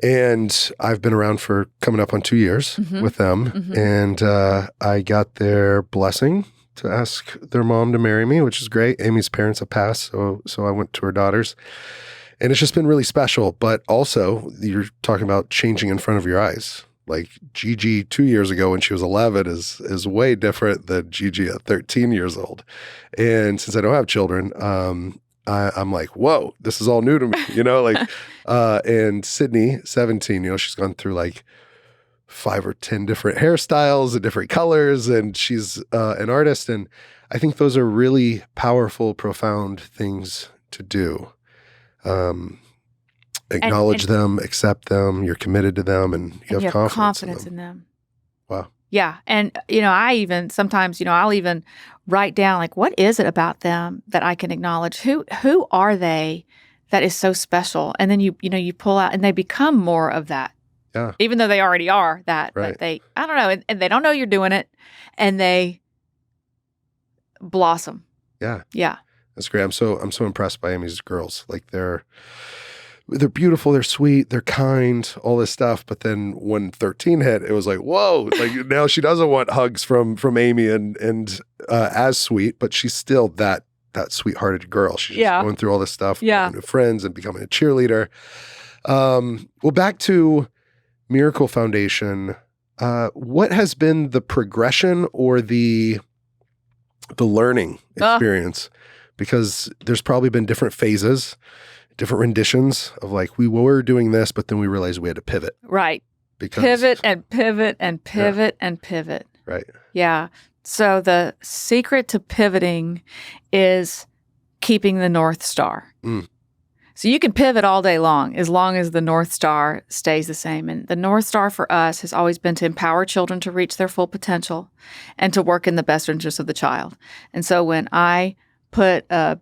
And I've been around for coming up on 2 years with them. And I got their blessing to ask their mom to marry me, which is great. Amy's parents have passed, so I went to her daughters. And it's just been really special. But also, you're talking about changing in front of your eyes. Like Gigi 2 years ago when she was 11 is way different than Gigi at 13 years old. And since I don't have children, I'm like, whoa, this is all new to me, and Sydney, 17, she's gone through like 5 or 10 different hairstyles and different colors, and she's an artist. And I think those are really powerful, profound things to do. Acknowledge them, accept them, you're committed to them, and you have confidence
in them.
Wow.
Yeah. And, I even sometimes, I'll even write down, like, what is it about them that I can acknowledge? Who are they that is so special? And then you pull out and they become more of that.
Yeah.
Even though they already are that.
Right.
But I don't know. And they don't know you're doing it. And they blossom.
Yeah.
Yeah.
That's great. I'm so impressed by Amy's girls. Like they're beautiful, they're sweet, they're kind, all this stuff. But then when 13 hit, it was like, whoa! Like now she doesn't want hugs from Amy and as sweet, but she's still that sweethearted girl. She's just going through all this stuff,
yeah,
with friends and becoming a cheerleader. Well, back to Miracle Foundation. What has been the progression or the learning experience? Because there's probably been different phases, different renditions of like, we were doing this, but then we realized we had to pivot.
Right.
Because
pivot and pivot and pivot and pivot.
Right.
Yeah. So the secret to pivoting is keeping the North Star. So you can pivot all day long as the North Star stays the same. And the North Star for us has always been to empower children to reach their full potential and to work in the best interest of the child. And so when I put a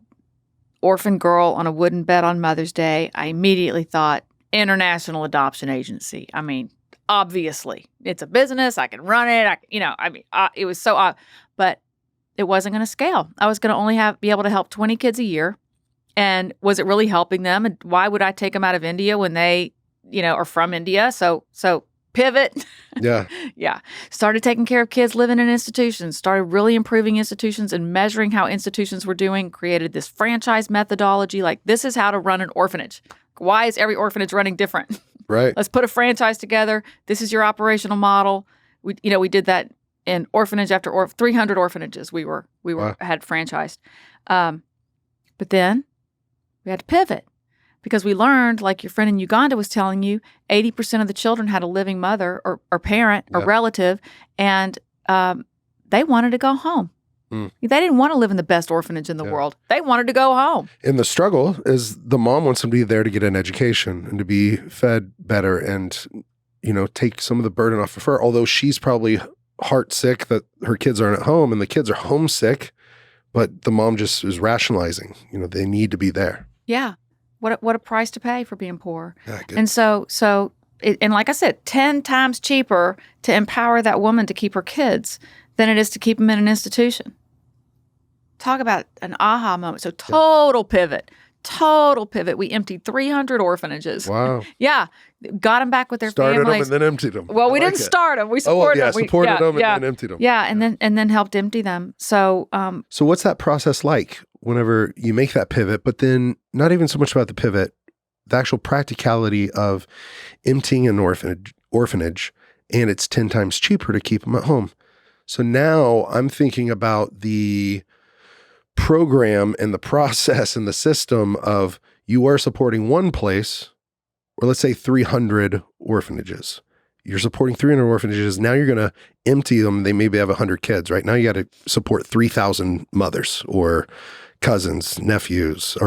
orphan girl on a wooden bed on Mother's Day, I immediately thought international adoption agency. I mean, obviously, it's a business. I can run it. It was so, but it wasn't going to scale. I was going to only be able to help 20 kids a year. And was it really helping them? And why would I take them out of India when they, are from India? So pivot.
Yeah.
Yeah. Started taking care of kids living in institutions, started really improving institutions and measuring how institutions were doing, created this franchise methodology. Like, this is how to run an orphanage. Why is every orphanage running different?
Right.
Let's put a franchise together. This is your operational model. We did that in orphanage after 300 orphanages we had franchised. But then we had to pivot because we learned, like your friend in Uganda was telling you, 80% of the children had a living mother or parent or relative, and they wanted to go home. They didn't want to live in the best orphanage in the world. They wanted to go home.
And the struggle is the mom wants them to be there to get an education and to be fed better and, take some of the burden off of her, although she's probably heart sick that her kids aren't at home and the kids are homesick, but the mom just is rationalizing, they need to be there.
Yeah. What a price to pay for being poor.
Yeah, good.
And and like I said, 10 times cheaper to empower that woman to keep her kids than it is to keep them in an institution. Talk about an aha moment. So total pivot. We emptied 300 orphanages.
Wow.
Yeah. Got them back with their
Started
families.
them and then emptied them.
Well, we didn't start them. We supported them.
Supported them and then emptied them.
Yeah, and then helped empty them. So
So what's that process like whenever you make that pivot, but then not even so much about the pivot, the actual practicality of emptying an orphanage, and it's 10 times cheaper to keep them at home. So now I'm thinking about the program and the process and the system of you are supporting one place, or let's say 300 orphanages. You're supporting 300 orphanages. Now you're going to empty them. They maybe have 100 kids, right? Now you got to support 3,000 mothers or cousins, nephews,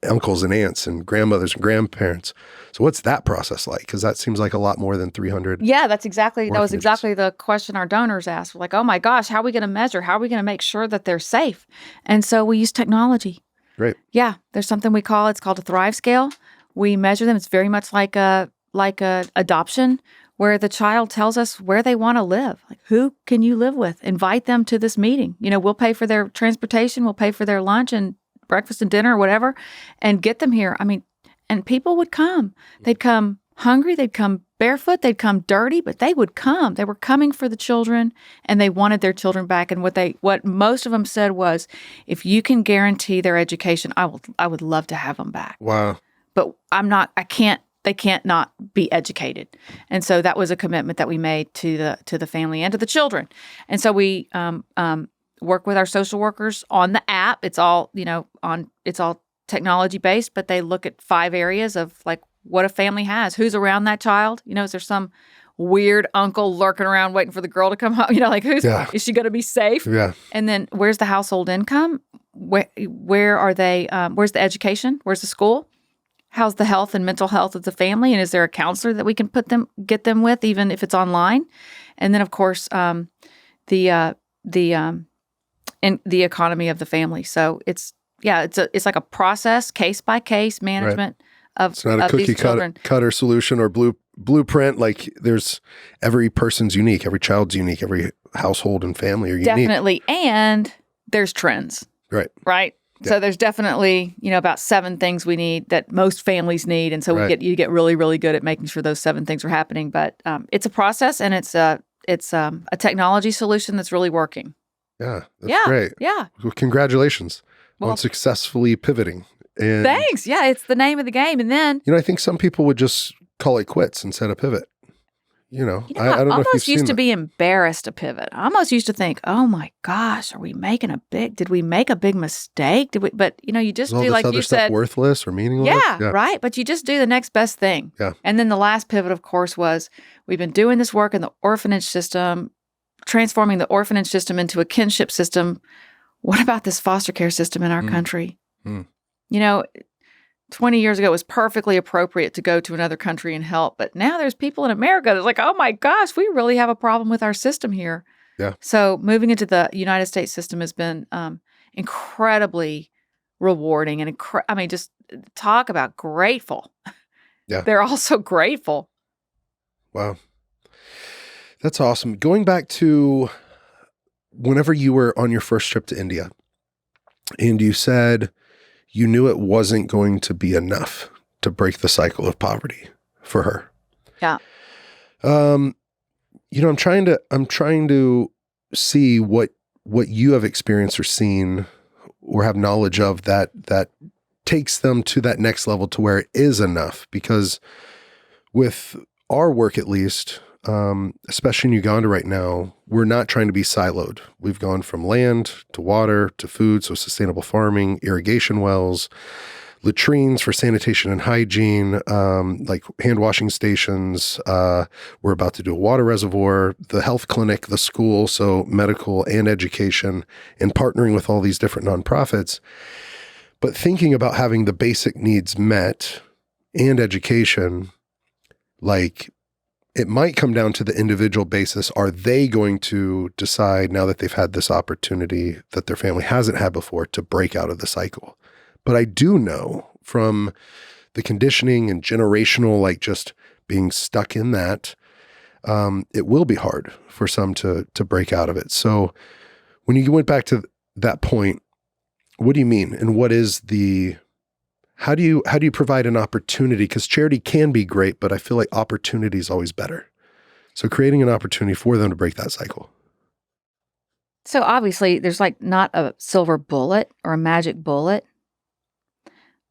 uncles and aunts and grandmothers and grandparents. So what's that process like? Because that seems like a lot more than 300.
Yeah, that was
orphanages.
exactly the question our donors asked. We're like, oh my gosh, how are we going to measure? How are we going to make sure that they're safe? And so we use technology.
Great.
Yeah, there's something it's called a Thrive scale. We measure them. It's very much like a adoption, where the child tells us where they want to live. Like, who can you live with? Invite them to this meeting. We'll pay for their transportation. We'll pay for their lunch and breakfast and dinner or whatever, and get them here. And people would come. They'd come hungry. They'd come barefoot. They'd come dirty, but they would come. They were coming for the children, and they wanted their children back. And what most of them said was, if you can guarantee their education, I would love to have them back.
Wow.
But they can't not be educated. And so that was a commitment that we made to the family and to the children. And so we work with our social workers on the app. It's all, it's all technology based, but they look at 5 areas of like what a family has, who's around that child. Is there some weird uncle lurking around waiting for the girl to come home? Is she going to be safe?
Yeah.
And then where's the household income? Where are they? Where's the education? Where's the school? How's the health and mental health of the family? And is there a counselor that we can get them with, even if it's online? And then, of course, the economy of the family. So it's like a process, case by case management of
it's not a cookie cutter solution or blueprint. Like, there's every person's unique, every child's unique, every household and family are unique.
Definitely, and there's trends. Right.
Yeah.
So there's definitely, about 7 things we need that most families need. And so you get really, really good at making sure those 7 things are happening. But it's a process, and it's a technology solution that's really working.
Yeah. That's great.
Yeah.
Well, congratulations on successfully pivoting. And
thanks. Yeah. It's the name of the game. And then,
I think some people would just call it quits instead of pivot. I don't know if you've
almost
seen
used to
that.
be embarrassed to pivot. I almost used to think, oh my gosh, did we make a big mistake? But you just
Is
do
all
like
this other
you
stuff
said.
worthless or meaningless?
Yeah, right. But you just do the next best thing.
Yeah.
And then the last pivot, of course, was we've been doing this work in the orphanage system, transforming the orphanage system into a kinship system. What about this foster care system in our country? 20 years ago, it was perfectly appropriate to go to another country and help. But now there's people in America that's like, oh my gosh, we really have a problem with our system here.
Yeah.
So moving into the United States system has been incredibly rewarding and just talk about grateful.
Yeah.
They're also grateful.
Wow. That's awesome. Going back to whenever you were on your first trip to India and you said you knew it wasn't going to be enough to break the cycle of poverty for her.
Yeah.
I'm trying to see what you have experienced or seen or have knowledge of that takes them to that next level to where it is enough. Because with our work, at least, especially in Uganda right now, we're not trying to be siloed. We've gone from land to water to food, so sustainable farming, irrigation wells, latrines for sanitation and hygiene, like hand washing stations. We're about to do a water reservoir, the health clinic, the school, so medical and education, and partnering with all these different nonprofits. But thinking about having the basic needs met and education, like it might come down to the individual basis. Are they going to decide now that they've had this opportunity that their family hasn't had before to break out of the cycle? But I do know from the conditioning and generational, like just being stuck in that, it will be hard for some to break out of it. So when you went back to that point, what do you mean? And what is how do you provide an opportunity? Because charity can be great, but I feel like opportunity is always better. So creating an opportunity for them to break that cycle.
So obviously there's like not a silver bullet or a magic bullet.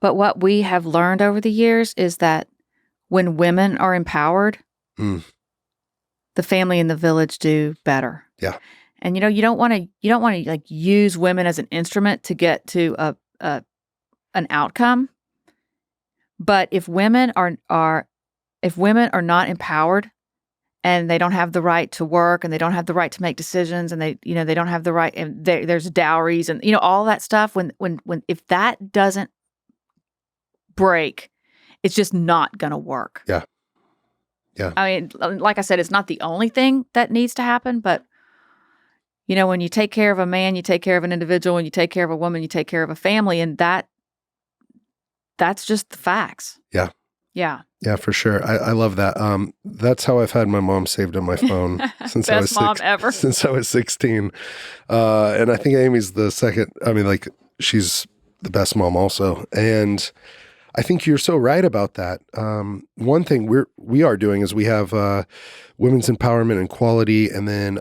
But what we have learned over the years is that when women are empowered, the family and the village do better.
Yeah.
And you don't want to like use women as an instrument to get to an outcome. But if women are not empowered and they don't have the right to work and they don't have the right to make decisions and they don't have the right, and there's dowries and all that stuff, when if that doesn't break, it's just not going to work.
Yeah. Yeah.
I mean, like I said, it's not the only thing that needs to happen, but when you take care of a man, you take care of an individual, and you take care of a woman, you take care of a family, and that's just the facts.
Yeah.
Yeah.
Yeah, for sure. I love that. That's how I've had my mom saved on my phone since I was
mom ever.
Since I was 16. And I think Amy's the second. I mean, like she's the best mom also. And I think you're so right about that. One thing we are doing is we have women's empowerment and equality, and then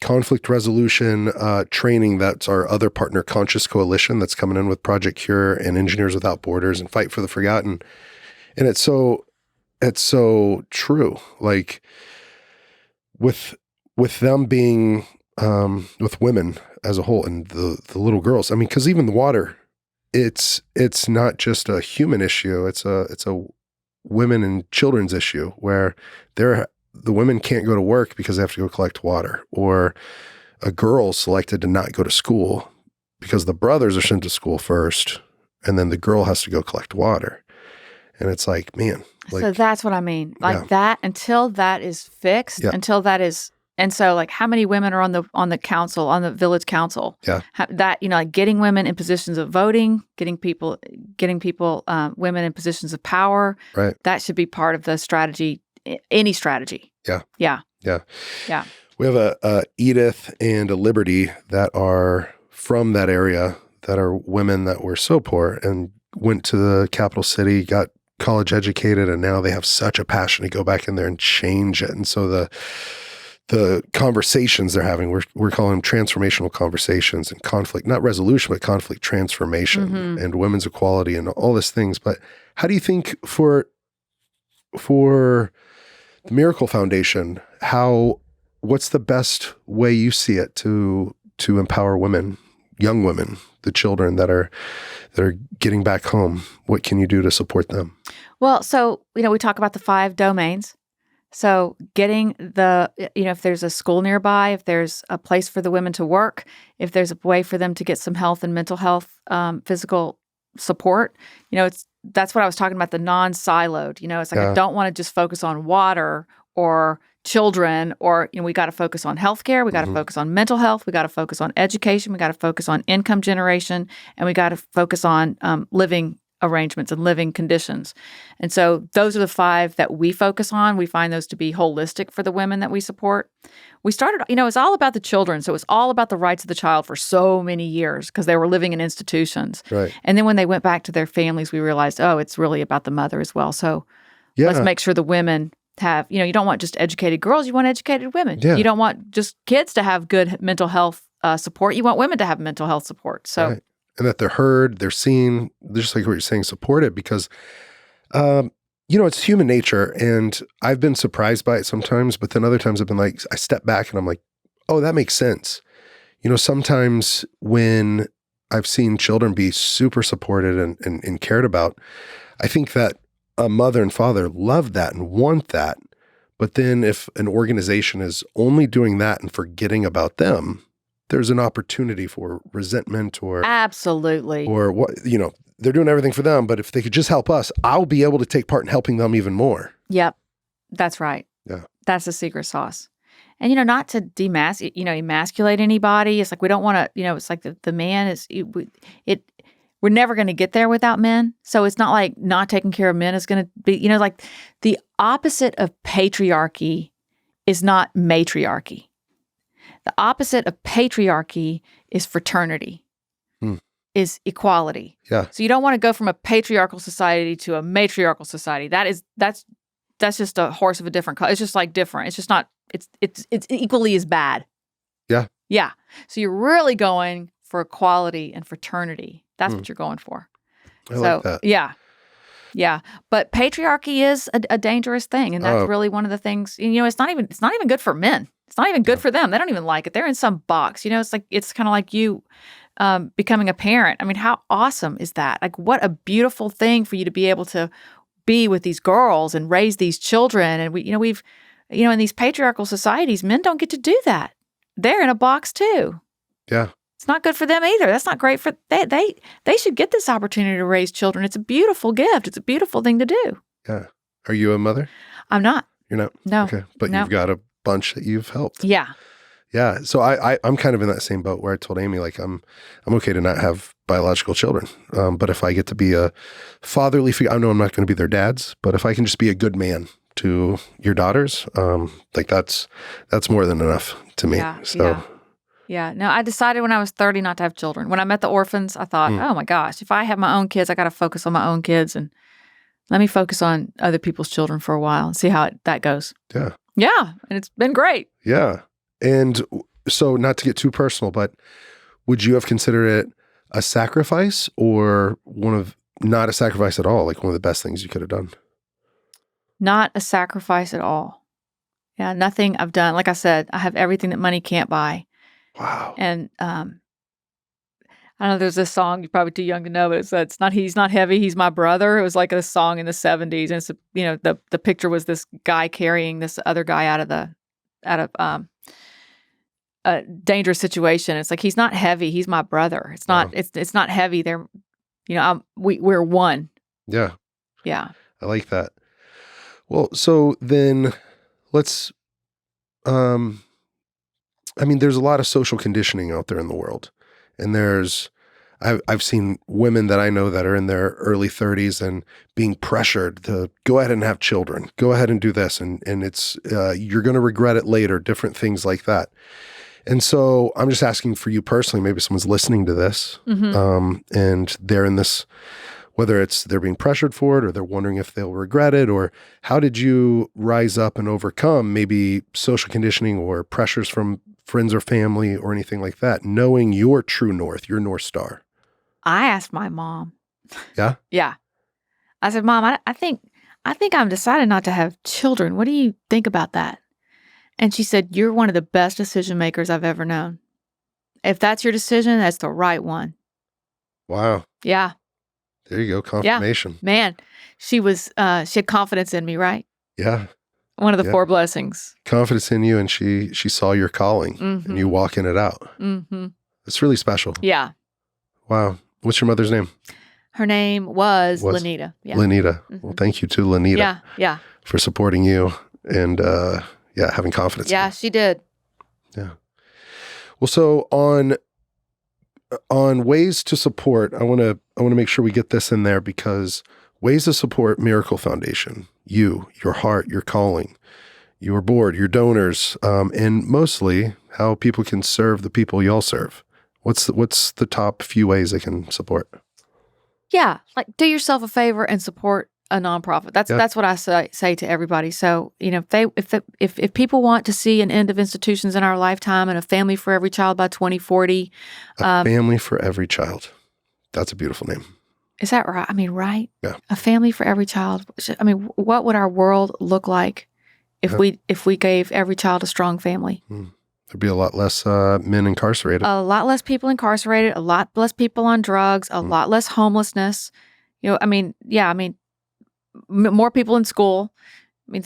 conflict resolution training. That's our other partner, Conscious Coalition, that's coming in with Project Cure and Engineers Without Borders and Fight for the Forgotten. And it's so true. Like with them being with women as a whole and the little girls. I mean, because even the water. It's not just a human issue. It's a women and children's issue where the women can't go to work because they have to go collect water, or a girl selected to not go to school because the brothers are sent to school first, and then the girl has to go collect water. And it's like, man.
So that's what I mean. Like that, until that is fixed, until that is. And so, like, how many women are on the council, on the village council?
Yeah,
like getting women in positions of voting, getting people, women in positions of power.
Right.
That should be part of the strategy, any strategy.
Yeah.
Yeah.
Yeah.
Yeah.
We have a Edith and a Liberty that are from that area, that are women that were so poor and went to the capital city, got college educated, and now they have such a passion to go back in there and change it. And so the conversations they're having, we're calling them transformational conversations, and conflict, not resolution, but conflict transformation, and women's equality and all these things. But how do you think for the Miracle Foundation, what's the best way you see it to empower women, young women, the children that are getting back home? What can you do to support them?
Well, so, we talk about the 5 domains. So getting if there's a school nearby, if there's a place for the women to work, if there's a way for them to get some health and mental health, physical support, that's what I was talking about, the non-siloed. It's like I don't want to just focus on water or children, or we got to focus on healthcare, we got to focus on mental health, we got to focus on education, we got to focus on income generation, and we got to focus on living arrangements and living conditions. And so those are the 5 that we focus on. We find those to be holistic for the women that we support. We started, it's all about the children. So it's all about the rights of the child for so many years because they were living in institutions.
Right.
And then when they went back to their families, we realized, it's really about the mother as well. So let's make sure the women have, you don't want just educated girls, you want educated women.
Yeah.
You don't want just kids to have good mental health support. You want women to have mental health support. So.
Right. And that they're heard, they're seen, just like what you're saying, supported, because, it's human nature. And I've been surprised by it sometimes, but then other times I've been like, I step back and I'm like, oh, that makes sense. Sometimes when I've seen children be super supported and cared about, I think that a mother and father love that and want that. But then if an organization is only doing that and forgetting about them, there's an opportunity for resentment or
absolutely,
or what, they're doing everything for them, but if they could just help us, I'll be able to take part in helping them even more.
Yep. That's right.
Yeah.
That's the secret sauce. And, not to emasculate anybody. It's like, we don't want to, it's like the man is, we're never going to get there without men. So it's not like not taking care of men is going to be, like the opposite of patriarchy is not matriarchy. The opposite of patriarchy is fraternity, is equality.
Yeah.
So you don't want to go from a patriarchal society to a matriarchal society. That's just a horse of a different color. It's just like different. It's just not. It's equally as bad.
Yeah.
Yeah. So you're really going for equality and fraternity. That's what you're going for.
I like that.
Yeah. Yeah. But patriarchy is a dangerous thing, and that's really one of the things. It's not even good for men. It's not even good for them. They don't even like it. They're in some box. It's kind of like you becoming a parent. I mean, how awesome is that? Like, what a beautiful thing for you to be able to be with these girls and raise these children. And we've in these patriarchal societies, men don't get to do that. They're in a box too.
Yeah.
It's not good for them either. That's not great for they should get this opportunity to raise children. It's a beautiful gift. It's a beautiful thing to do.
Yeah. Are you a mother?
I'm not.
You're not?
No.
Okay. But
No.
you've got a bunch that you've helped.
Yeah.
Yeah. So I'm kind of in that same boat where I told Amy, like, I'm okay to not have biological children. But if I get to be a fatherly figure, I know I'm not going to be their dads, but if I can just be a good man to your daughters, like that's more than enough to me.
Yeah,
So
Yeah. No, I decided when I was 30 not to have children. When I met the orphans, I thought, oh my gosh, if I have my own kids, I got to focus on my own kids and let me focus on other people's children for a while and see how that goes.
yeah.
Yeah. And it's been great.
Yeah. And so not to get too personal, but would you have considered it a sacrifice or not a sacrifice at all? Like one of the best things you could have done?
Not a sacrifice at all. Yeah. Nothing I've done. Like I said, I have everything that money can't buy.
Wow.
And I know there's this song, you're probably too young to know, but it's not he's not heavy, he's my brother. It was like a song in the 70s. And it's the picture was this guy carrying this other guy out of a dangerous situation. It's like, he's not heavy, he's my brother. It's not it's not heavy. They're we're one.
Yeah.
Yeah.
I like that. Well, so then let's there's a lot of social conditioning out there in the world. And I've seen women that I know that are in their early 30s and being pressured to go ahead and have children, go ahead and do this. And it's, you're going to regret it later, different things like that. And so I'm just asking for you personally, maybe someone's listening to this, and they're in this, whether it's they're being pressured for it or they're wondering if they'll regret it, or how did you rise up and overcome maybe social conditioning or pressures from friends or family or anything like that, knowing your true north, your North Star?
I asked my mom.
Yeah?
Yeah. I said, Mom, I think I'm decided not to have children. What do you think about that? And she said, you're one of the best decision makers I've ever known. If that's your decision, that's the right one.
Wow.
Yeah.
There you go. Confirmation.
Yeah. Man, she had confidence in me, right?
Yeah.
One of the 4 blessings.
Confidence in you, and she saw your calling and you walking it out.
Mm-hmm.
It's really special.
Yeah.
Wow. What's your mother's name?
Her name was Lanita. Yeah.
Lanita. Well, thank you to Lanita
Yeah.
for supporting you and having confidence.
Yeah, she did.
Yeah. Well, so on ways to support, I want to make sure we get this in there, because ways to support Miracle Foundation, you, your heart, your calling, your board, your donors, and mostly how people can serve the people y'all serve. What's the top few ways they can support?
Yeah, like do yourself a favor and support a nonprofit. That's what I say to everybody. So, if people want to see an end of institutions in our lifetime and a family for every child by 2040,
family for every child. That's a beautiful name.
Is that right? I mean, right?
Yeah.
A family for every child. I mean, what would our world look like if we gave every child a strong family?
There'd be a lot less men incarcerated.
A lot less people incarcerated, a lot less people on drugs, a lot less homelessness. More people in school. I mean,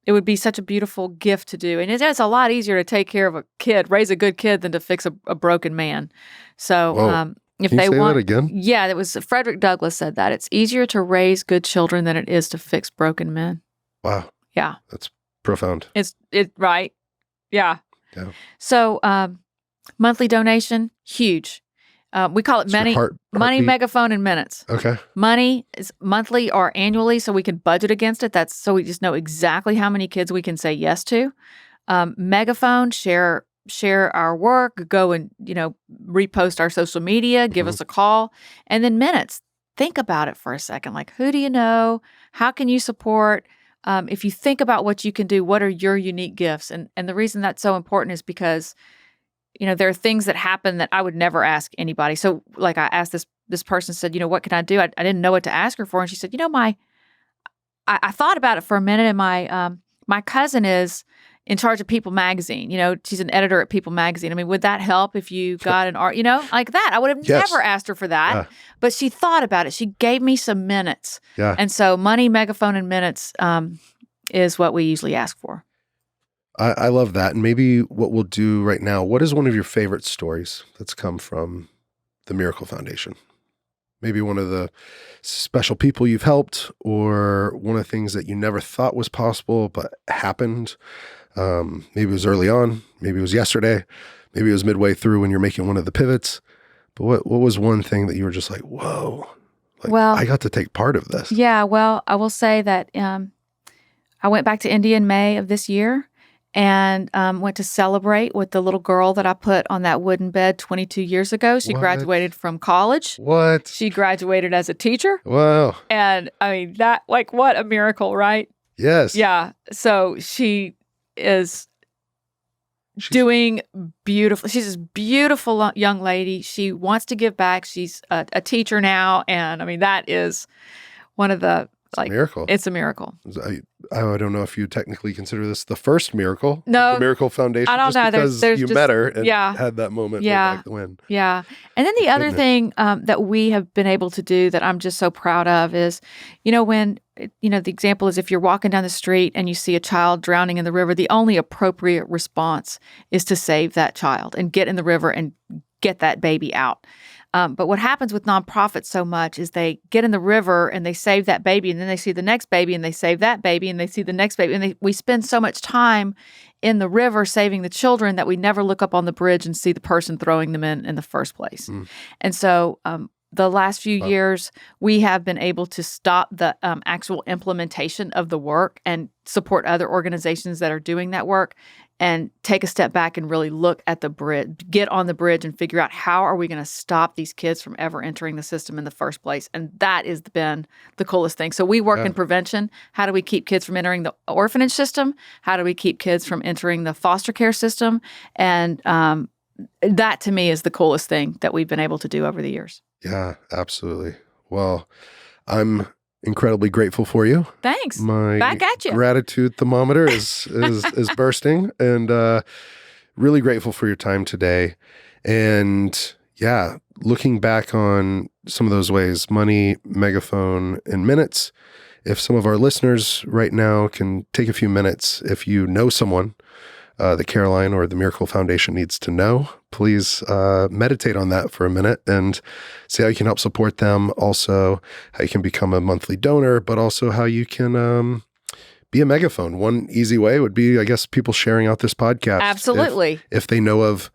it would be such a beautiful gift to do. And it's a lot easier to take care of a kid, raise a good kid, than to fix a broken man. So if
Can you
they
say
want,
that again?
Yeah, it was Frederick Douglass said that. It's easier to raise good children than it is to fix broken men.
Wow.
Yeah.
That's profound.
It's right. Yeah.
Yeah.
So monthly donation, huge. We call it money, megaphone, and minutes.
Okay.
Money is monthly or annually, so we can budget against it. That's so we just know exactly how many kids we can say yes to. Megaphone, share our work, go and repost our social media, give us a call, and then minutes. Think about it for a second. Like, who do you know? How can you support? If you think about what you can do, what are your unique gifts? And the reason that's so important is because there are things that happen that I would never ask anybody. So like I asked this person, said, what can I do? I didn't know what to ask her for. And she said, I thought about it for a minute, and my cousin is in charge of People Magazine. She's an editor at People Magazine. I mean, would that help if you got an art, like that? I would have never asked her for that, but she thought about it. She gave me some minutes.
Yeah.
And so money, megaphone, and minutes is what we usually ask for.
I love that. And maybe what we'll do right now, what is one of your favorite stories that's come from the Miracle Foundation? Maybe one of the special people you've helped, or one of the things that you never thought was possible but happened. Maybe it was early on, maybe it was yesterday, maybe it was midway through when you're making one of the pivots. But what was one thing that you were just like, whoa, I got to take part of this?
Yeah, well, I will say that I went back to India in May of this year and went to celebrate with the little girl that I put on that wooden bed 22 years ago. She graduated from college.
What?
She graduated as a teacher.
Wow.
And I mean, that, what a miracle, right?
Yes.
Yeah. So she is doing beautiful. She's this beautiful young lady. She wants to give back. She's a teacher now. And I mean, that is one of the,
a miracle.
It's a miracle.
I don't know if you technically consider this the first miracle.
No.
The Miracle Foundation.
I don't know.
Because
there's
you met her and had that moment way back when.
Yeah. And then the other thing that we have been able to do that I'm just so proud of is, when, the example is if you're walking down the street and you see a child drowning in the river, the only appropriate response is to save that child and get in the river and get that baby out. But what happens with nonprofits so much is they get in the river and they save that baby, and then they see the next baby and they save that baby and they see the next baby. And we spend so much time in the river saving the children that we never look up on the bridge and see the person throwing them in the first place. And so the last few years, we have been able to stop the actual implementation of the work and support other organizations that are doing that work, and take a step back and really look at the bridge, get on the bridge and figure out how are we going to stop these kids from ever entering the system in the first place. And that has been the coolest thing. So we work in prevention. How do we keep kids from entering the orphanage system? How do we keep kids from entering the foster care system? And that to me is the coolest thing that we've been able to do over the years.
Yeah, absolutely. Well, I'm incredibly grateful for you.
Thanks.
My
back at you.
Gratitude thermometer is bursting, and really grateful for your time today. And yeah, looking back on some of those ways, money, megaphone, and minutes. If some of our listeners right now can take a few minutes, if you know someone that Caroline or the Miracle Foundation needs to know, please meditate on that for a minute and see how you can help support them. Also, how you can become a monthly donor, but also how you can be a megaphone. One easy way would be, I guess, people sharing out this podcast.
Absolutely.
If they know of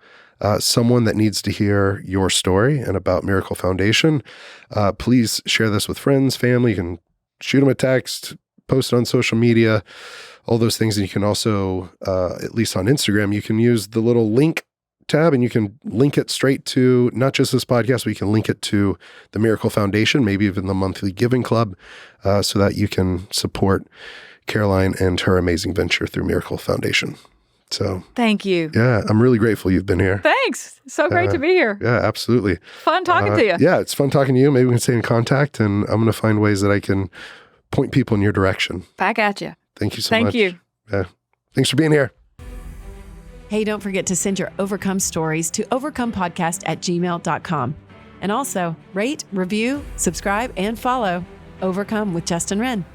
someone that needs to hear your story and about Miracle Foundation, please share this with friends, family. You can shoot them a text, post it on social media, all those things. And you can also, at least on Instagram, you can use the little link tab and you can link it straight to not just this podcast, but you can link it to the Miracle Foundation, maybe even the monthly giving club, so that you can support Caroline and her amazing venture through Miracle Foundation. So
thank you.
Yeah, I'm really grateful you've been here.
Thanks. So great to be here.
Yeah, absolutely.
Fun talking to you.
Yeah, it's fun talking to you. Maybe we can stay in contact, and I'm going to find ways that I can point people in your direction.
Back at you.
Thank you so much.
Thank you.
Yeah. Thanks for being here.
Hey, don't forget to send your Overcome stories to overcomepodcast@gmail.com. And also rate, review, subscribe, and follow Overcome with Justin Wren.